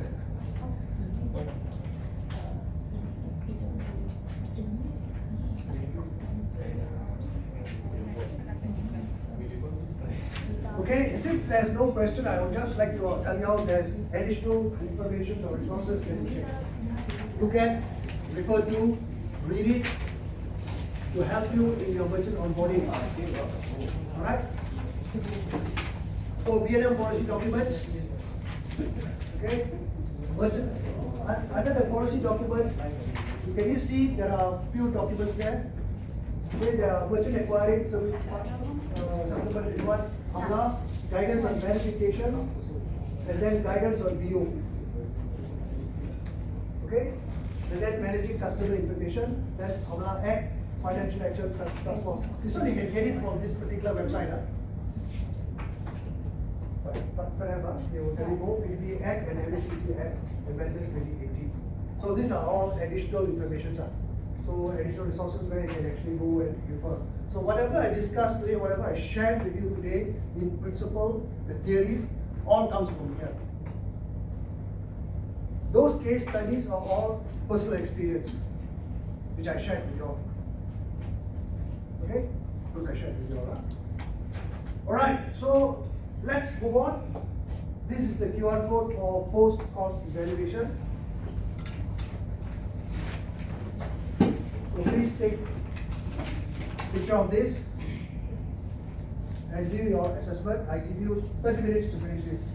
Okay, since there's no question, I would just like to tell you all there's additional information or resources that you can look at, refer to, read it, to help you in your merchant onboarding. Alright? So B&M policy documents. Okay? Merchant, under the policy documents, can you see there are few documents there? Okay, there are merchant acquiring service supplementary one, AMLA, guidance on verification, and then guidance on BO. Okay? And then managing customer information, then AMLA Act, Financial Action Task Force. This one you can get it from this particular website. Whatever, they will tell you more, PDP Act and NSCC Act, amendment 2018. So these are all additional information. So additional resources where you can actually go and refer. So whatever I discussed today, whatever I shared with you today, in principle, the theories, all comes from here. Those case studies are all personal experience, which I shared with you all. Okay? Those I shared with you all. Alright, so let's move on. This is the QR code for post-cost evaluation. So please take a picture of this and do your assessment. I give you 30 minutes to finish this.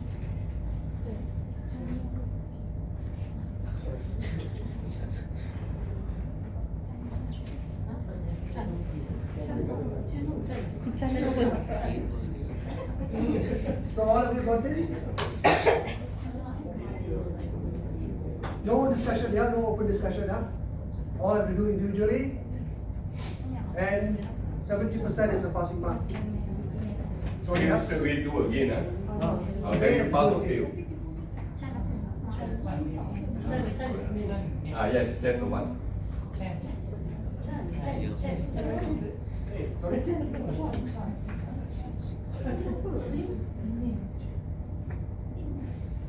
So all of you got this? No discussion, yeah? No open discussion, yeah? All have to do individually, and 70% is a passing mark. So you have to we do again, okay, you pass or fail? Yes, that's the one.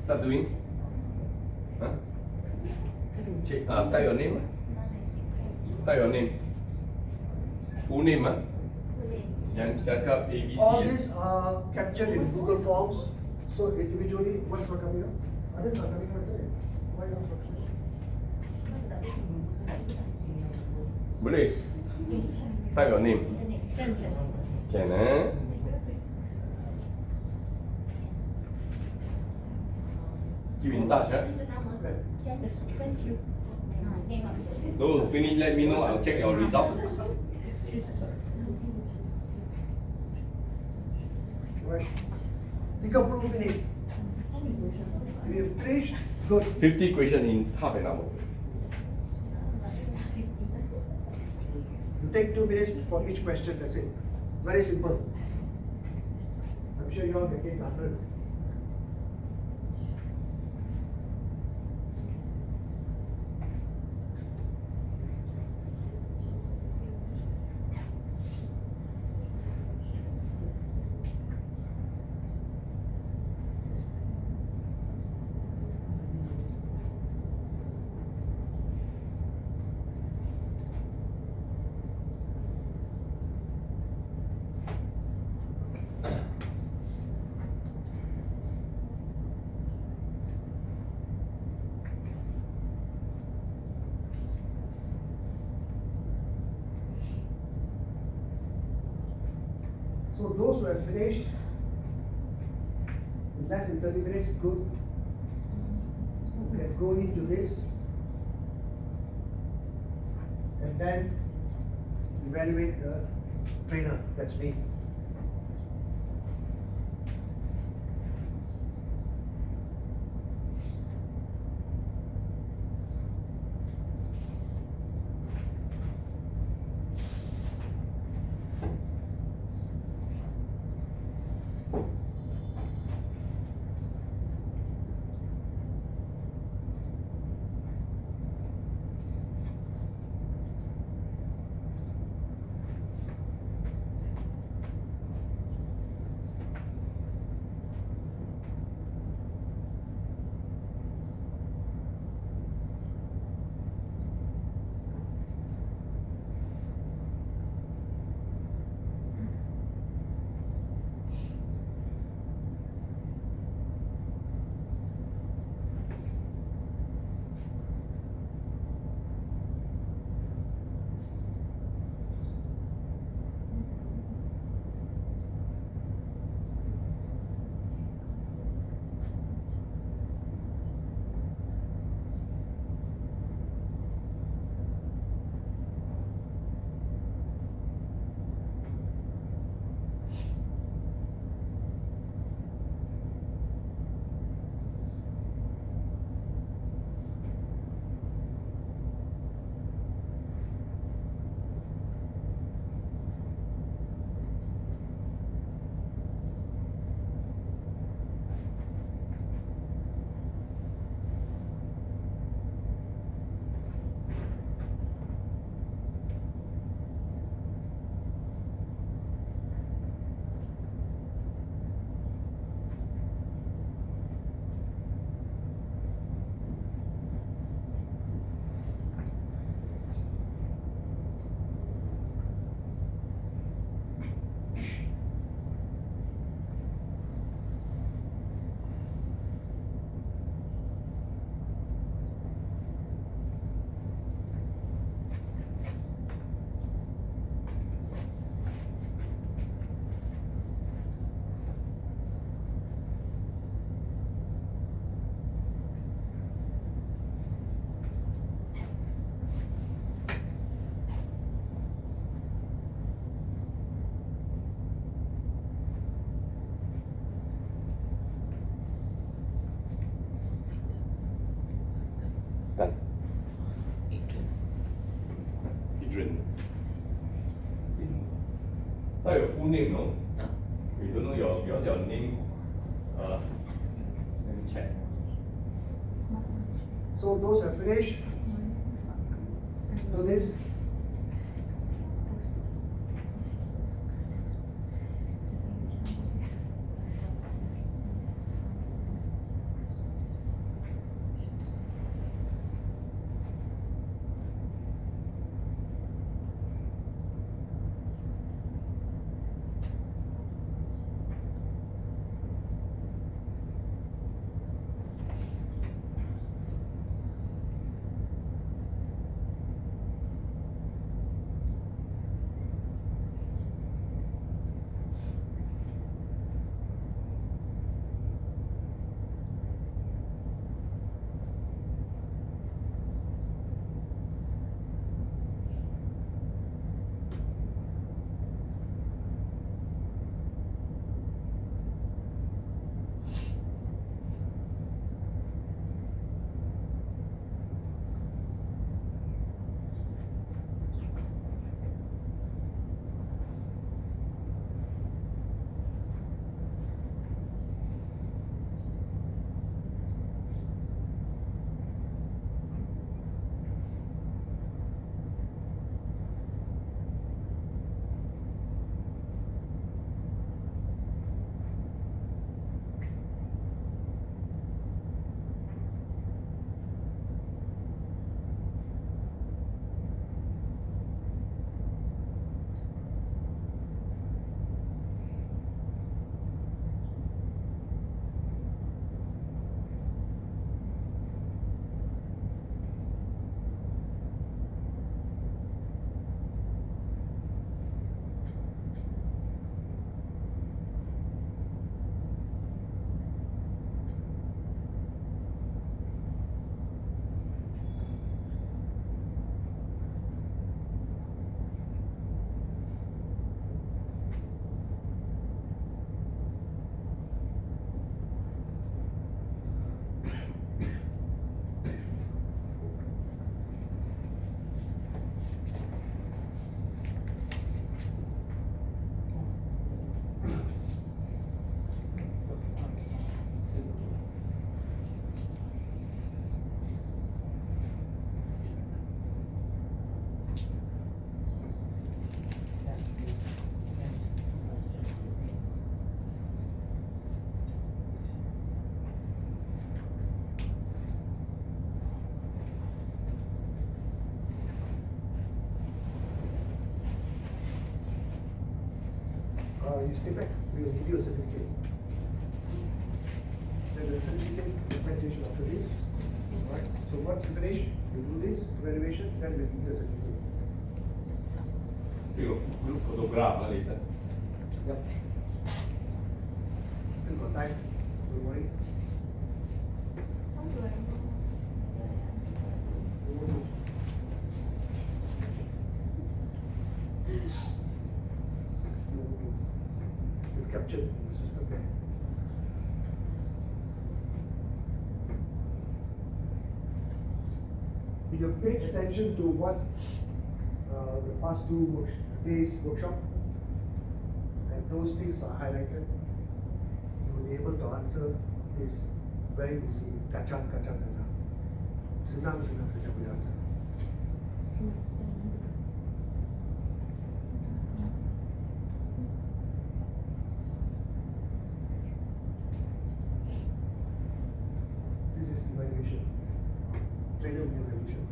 Start doing? Huh? Check, type your name. Type your name. Full name, Yang cakap ABC. all these are captured in Google Forms. So individually, what's not coming up? Others are coming up, right? Why not? Boleh? Type your name. Can, Keep in touch, No, finish, let me know, I'll check your results. Right. 30 minit. If you finish, good. 50 questions in half an hour. You take 2 minutes for each question, that's it. Very simple. I'm sure you all can get 100. So those who have finished in less than 30 minutes, good. You can go into this and then evaluate the trainer, that's me. Done. Adrian. Not your full name, no? We don't know your name. Let me check. So those have finished. So this. you stay back, we will give you a certificate. Then the certificate implementation after this. Alright, so once you finish, you do this evaluation, then we'll give you a certificate. You look photograph later. Yep. Still got time, don't worry. How do I know? It's captured in the system there. If you pay attention to what the past two days workshop, and those things are highlighted, you will be able to answer this very easily. Kacang, kacang, senang. Senang, senang saja boleh answer. This is evaluation. Trainer evaluation.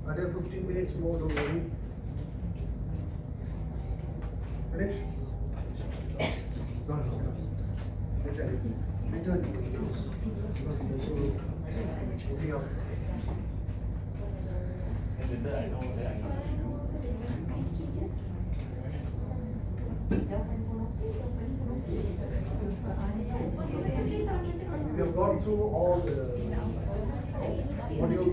Another 15 minutes more, don't worry. Finish? No, no, no. Later, later you will close. Because it's also looking out. And the Then I know, then I know. We have gone through all the modules.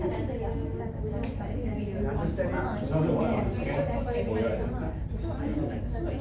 You understand it? So the one on the second, for your assessment. This one.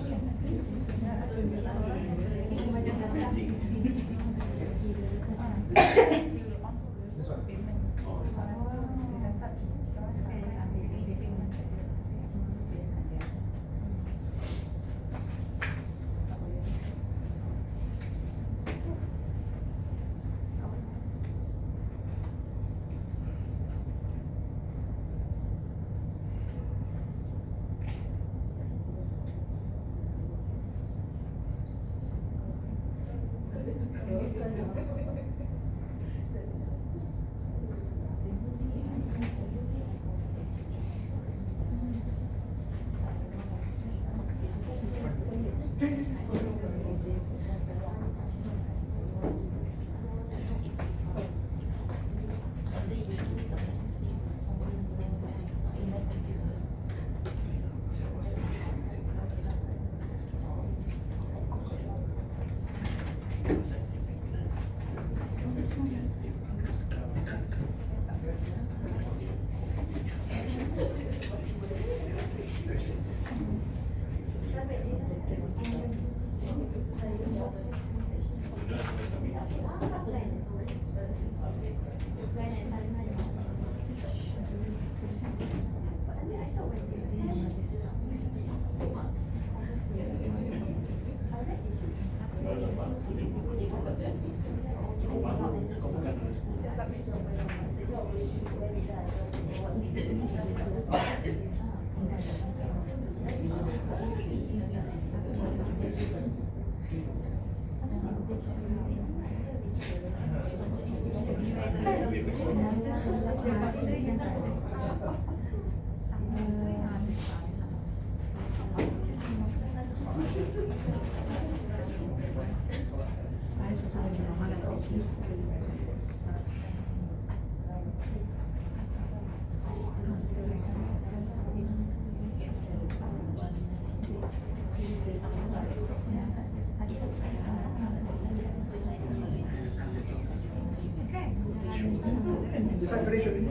This side finish already?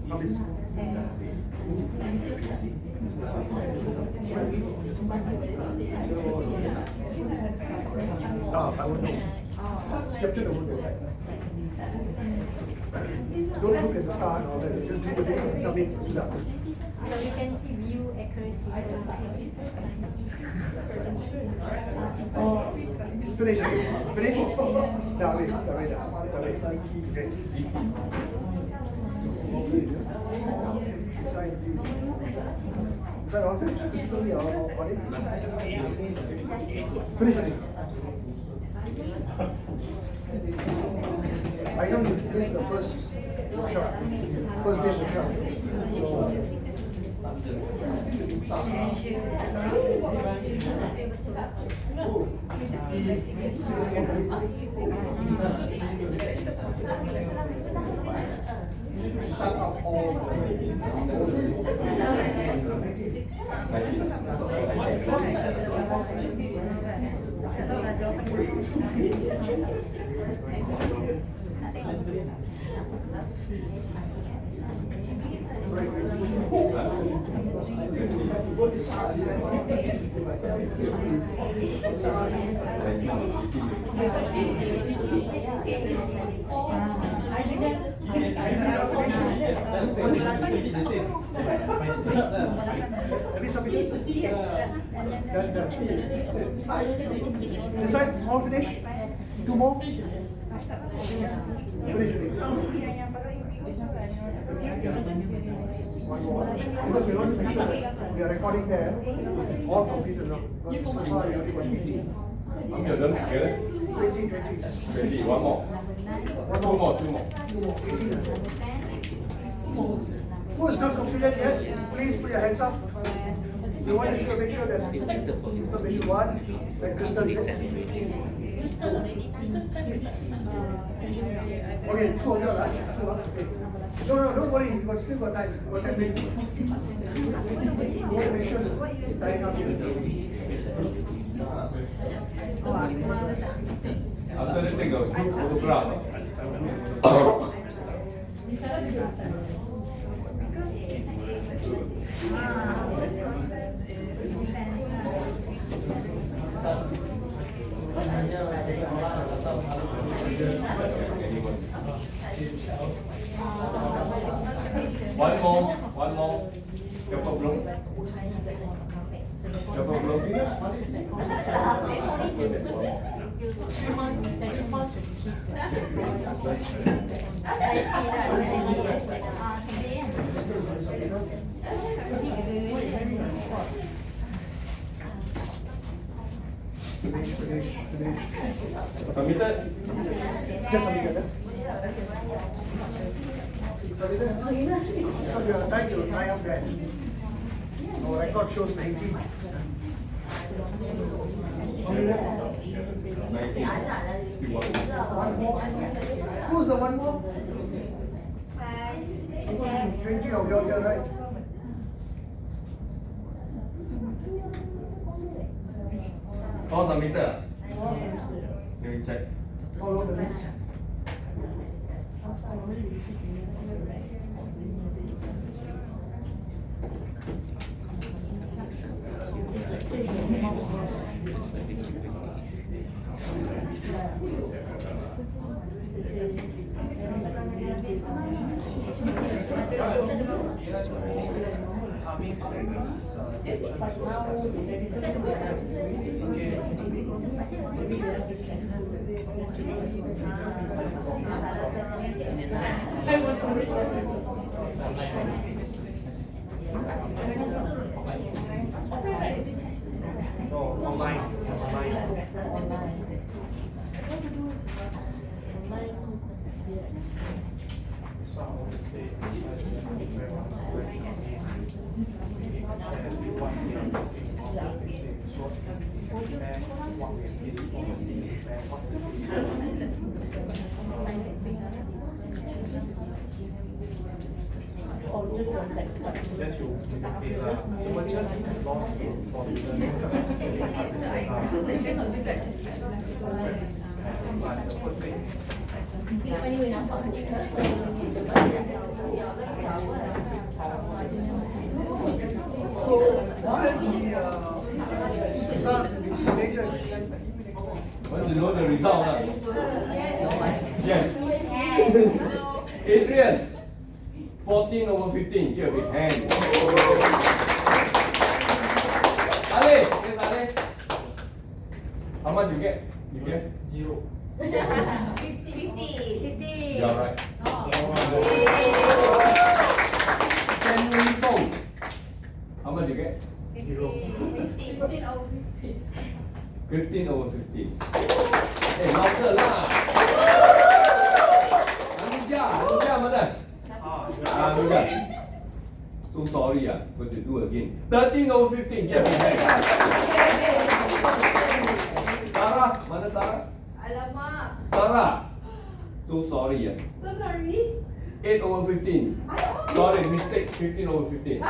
How this? I would know. Captain, I would decide. Don't look at the star and all that. Just do the thing and submit to that. So we can see view accuracy. Finish already. Finish? That way. Okay. Side view. Is that all finished? This is only our body. Finish already. I know this is the first shot. First day of the shot. Shut up all Have you submitted? Done. This side, all finished? Two more? Finish already. One more. Because we want to make sure that we are recording there, all completed now. Because so far we only got 15. How many of them together? 20. 20. One more. Two more. 18. Who is not completed yet? Please put your hands up. You want to make sure that information one, like Crystal said. Okay, two of you are right. Two are okay. No, don't worry, you got still got time. You got 10 minutes. You want to make sure that it's tying up here. After that, take a group photograph. One more. Siapa belum? Siapa belum? Submitted? Just submit it. Submit it. Because we are trying to tie up that. Our record shows 19. Who's the one more? 20 of your here, right? All submitted? Let me check. All over the next. So, while the SARS and the data Want to know the result? Yes. Adrian, 14 over 15. Give a big hand. Ale, yes, Ale. How much you get? You get? 0. 50. You are right. Can we phone? How much you get? 15 over 15. Eh, louder lah. Anuja mana? Anuja. So sorry got to do again. 13 over 15. Yeah, Sarah, mana Sarah? Alamak. Sarah. So sorry So sorry. 8 over 15. Sorry, mistake. 15 over 15.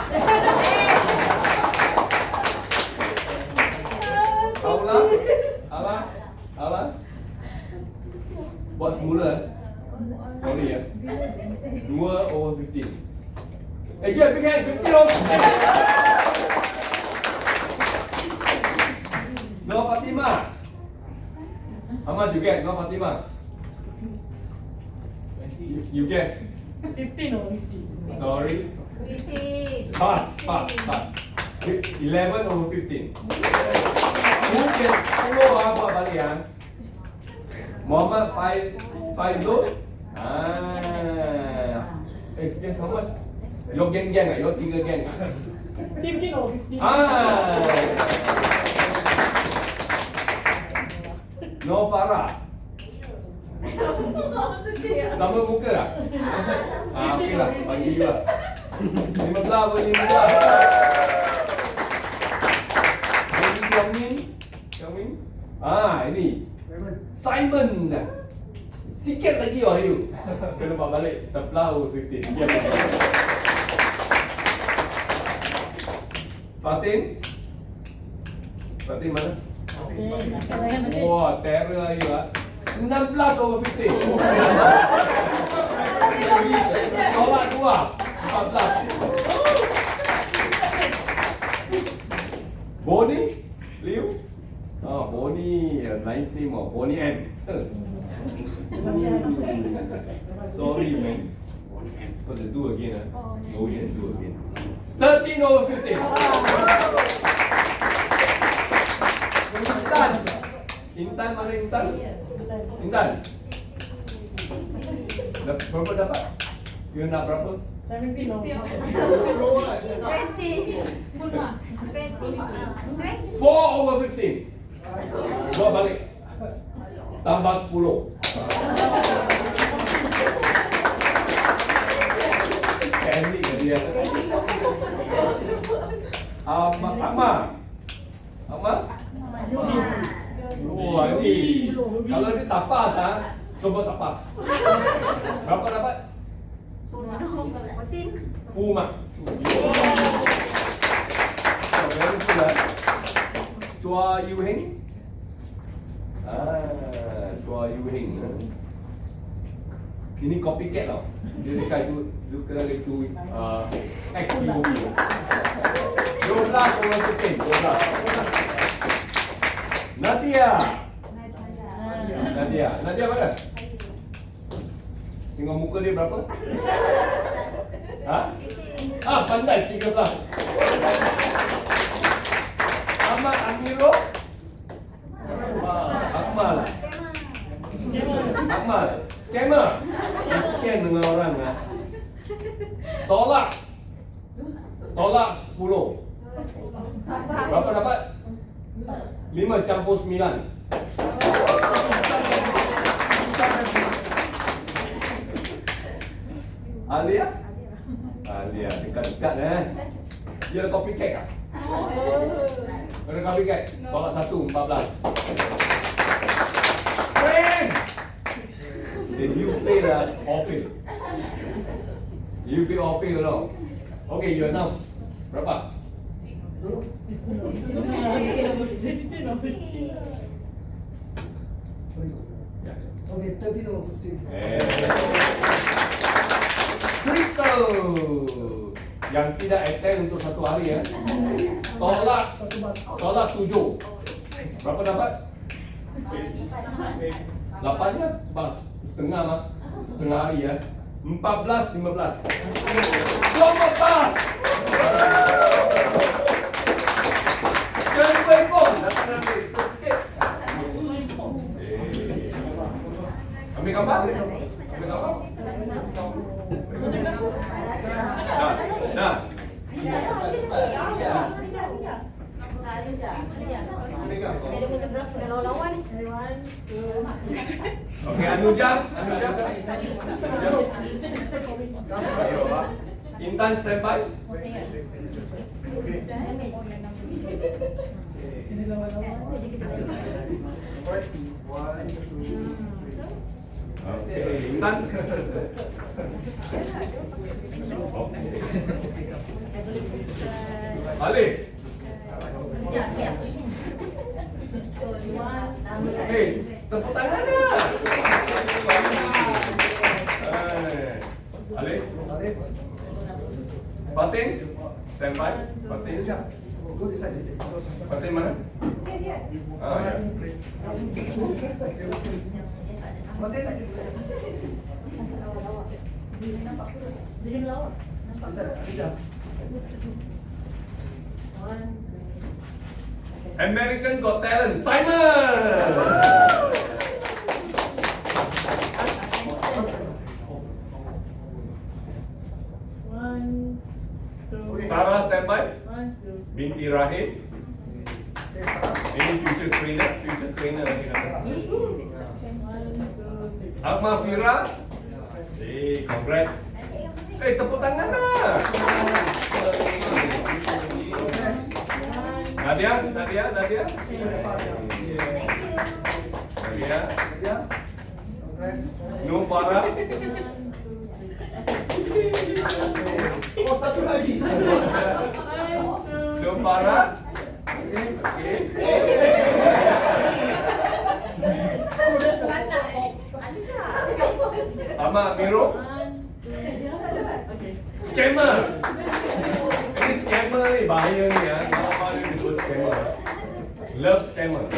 Alah. Buat semula. Sorry 2 over 15. Give a big hand. 15 over 15. No Fatima. How much you get? No Fatima. You guess. 15 or 50. Sorry. 50. Pass. 11 over 15. Who can follow buat balik Muhammad Faizul. Guess how much? Your gang your 3 gang 15 or 50. No Farah. Sama muka tak? Okey lah, bagi you lah. 15 over 15. Xiaoming. Ini Simon. Sikit lagi Wahyu. Kena buat balik 11/15. Ya. Fatin? Fatin mana? Wah, terror Wahyu ah. 16/15. Tolak 2. 14. Bonnie? Liu? Oh, Bonnie. Nice name oh. Bonnie M. Sorry man. Got to do again ah. No, we can do again. 13/15. Intan. Intan mana Intan? Intan. Berapa dapat? You nak berapa? 20. 4/15. Buat balik. Tambah 10. Candy ke dia? Akma. Wah ini kalau dia tapas ah, coba tapas. Berapa dapat? Full mark. Very good ah. Chua Yu Heng. Chua Yu Heng. Ini copycat tau. Dia dekat itu kena itu XP movie. 12/15. 12. Nadia mana? Tengok muka dia berapa? Pandai 13. Ahmad Amiro? Akmal. Scammer. Scam dengan orang ah. Tolak 10. Berapa dapat? 5 campur 9. Alia dekat-dekat Dia ada copycat ah? Ada copycat. Tolak 1 14. Friend! Did you fail or fail? You fail or fail no? Okay, you announce. Berapa? Okay, 13/15. Crystal yang tidak attend untuk satu hari ya. Tolak 7. Berapa dapat? 8 ya? Setengah mah. Setengah hari ya. 14/15. Semua pas. Jangan telefon. Datang sikit. Ambil gambar? Dah. Okey, Anuja. Intan standby. Okay, Intan. Alif. Hey, tepuk tangan dah. Alif. Fatin, standby. Fatin. Go this side. Fatin mana? Ya. Fatin. This side. Adija. American Got Talent, Simon. Sarah standby. Binti Rahim. Ini future trainer lagi nanti. Akma Fira. Congrats. Tepuk tangan lah. Nadia. Nadia. Friends. No Farah. Oh, satu lagi. No Farah. Okay. Ahmad Miro. Scammer. Ini scammer ni bahaya ni ya. Apa ni disebut scammer? Love scammer.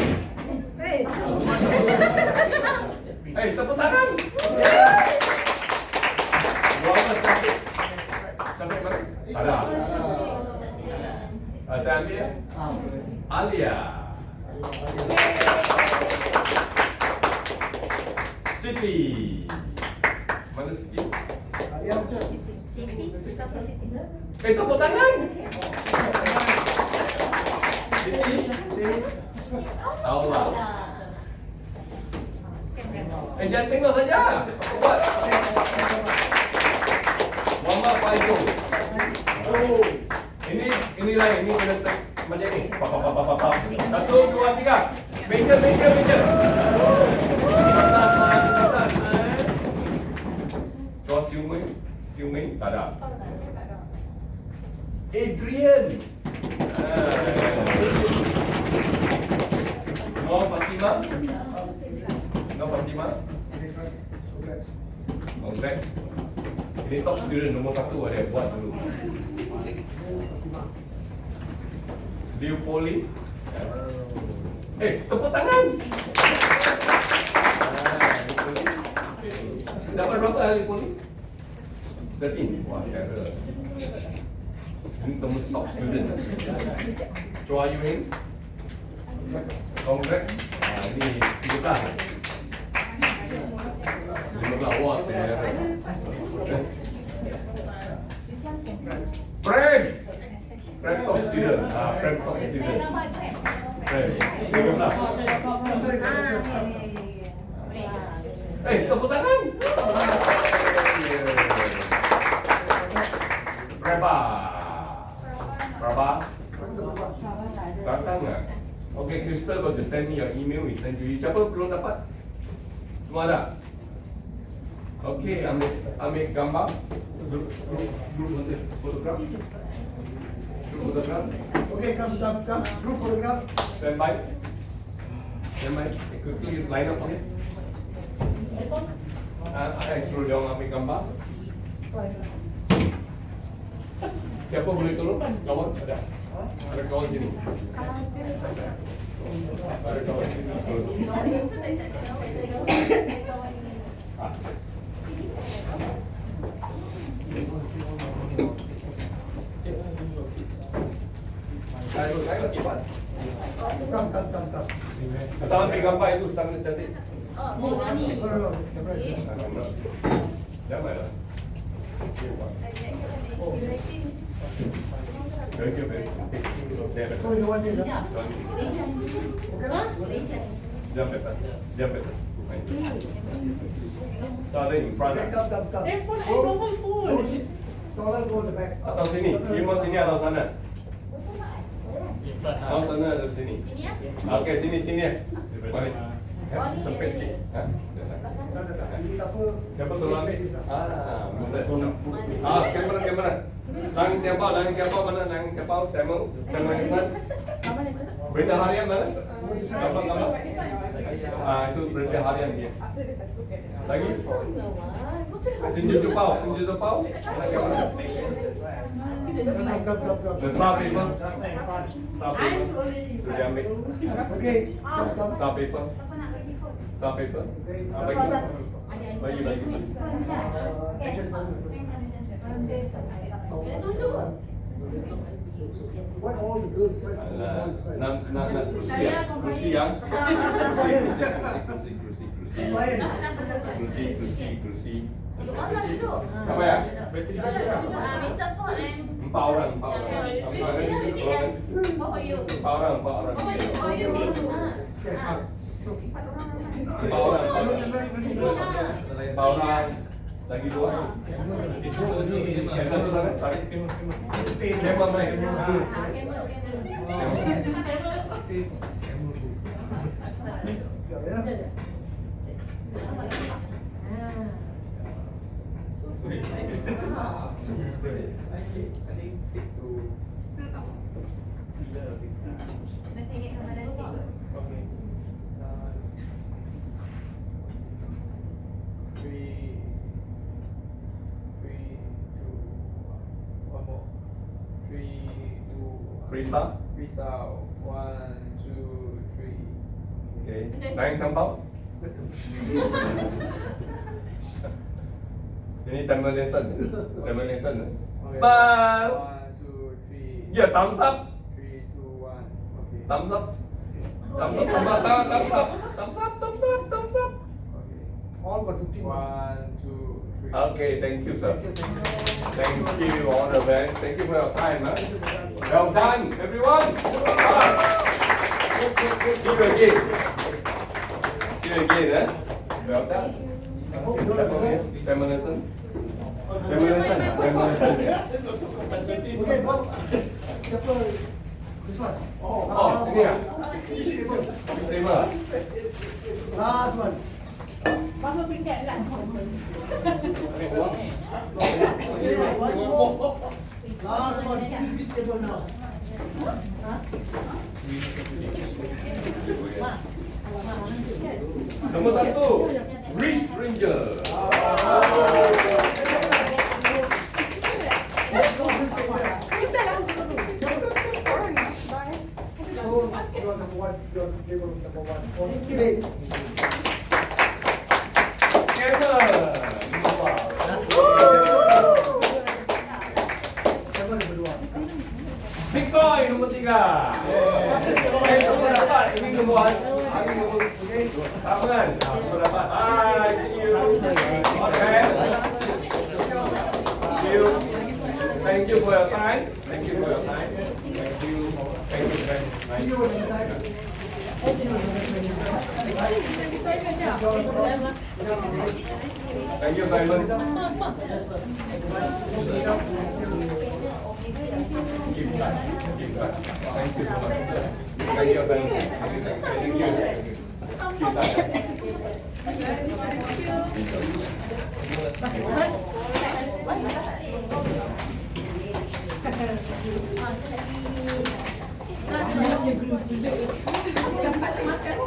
Hey, tepuk tangan. Muhammad Syafiq. Syafiq mana? Ada. Saya ambil ya. Alia. Siti. Mana Siti? Alia. Siti, siapa Siti? Tepuk tangan. Siti. Allah. Jangan tengok saja. Buat. Muhammad Faizul. Oh. Ini lain. Ini kena macam ni. Pa. 1, 2, 3. Meja. Kau siuming. Tak ada. Adrian. Nur Fatimah. Congrats. Ini top student nombor 1 ada buat dulu. Liu Poli. Tepuk tangan. Dapat berapa Liu Poli? 13. Wah, kira. Ini temu top student. Chua Yuing. Congrats. Ini 13. 15 watt ya. Prem top student. Prem top student. Prem. 15. Tepuk tangan. Prabha. Datang nggak? Okay, Crystal got to send me your email. We send to you. Siapa belum dapat? Semua ada? Okay, ambil gambar. Group photograph. Okay, come. Group photograph. Stand by. Quickly line up okay. Saya suruh dia orang ambil gambar. Siapa boleh tolong? Kawan ada. Ada kawan sini. Ada kawan sini. Come. Asal ambil gambar itu sangat cantik. No. Camera is here. Janganlah. So you want this? Huh? Jump better. Start in front. Okay, come. Taller go in the back. Atau sini. You mau sini atau sana? Mau sana atau sini? Okay, sini ya. Mari. Sempit sikit. Siapa tolong ambil? Kamera. Lang siapa? Mana? Lang siapa? Temu depan. Berita harian mana? Gambar. Itu berita harian dia. Lagi? Sinju Jepau. Mana kamera? The star paper. Sudah ambil. Okay, come. Star paper. Bagi. Why all the girls inside and the boys inside? Nak kursi yang. Kursi. Apa ya? Empat orang. Empat orang. Lagi 2. Satu sana, tarik. Skema main. Yeah. I think stick to pillar a bit. Nasi ingat Ramadan sikit kot. Okay. Three, two, one more. Three, two, Freestyle. freestyle. 1, 2, 3. Okay. Layang sampau. Ini timer lesson. Timer lesson. Okay. Smile. 1, 2, 3. Yeah, thumbs up. 3, 2, 1. Okay. Thumbs up. Thumbs up. Thumbs up. Thumbs up. Thumbs up. Thumbs up. Thumbs up. Okay. All but 15. 1, 2, 3. Okay, thank you, sir. Thank you. Thank you, all the best. Thank you for your time. Huh? Well done, everyone. See you again. See you again. Eh? Well done. Timer lesson. Timer lesson. Timer lesson. Okay, what? Siapa? This one. Oh, ini ya. This table. Terima. Last one. Mama pinjam lah. Okay, one more. Last one. This table now. Nombor 1, Bridge Ranger. Let's go this table. So, you are number one. You are table number one. For today. Kevin. Siapa number dua? Bitcoin nombor 3. Semua dapat. Ini nombor 1. Ini nombor Okay. apa kan? Semua dapat. Bye. See you. Okay. See you. Thank you for your time. Thank you for your time. Thank you. Thank you. See you next time. Thank you, Simon. Give back. Give back. Thank you so much. Thank you, Ben. Thank you. Give back. Dapat makan.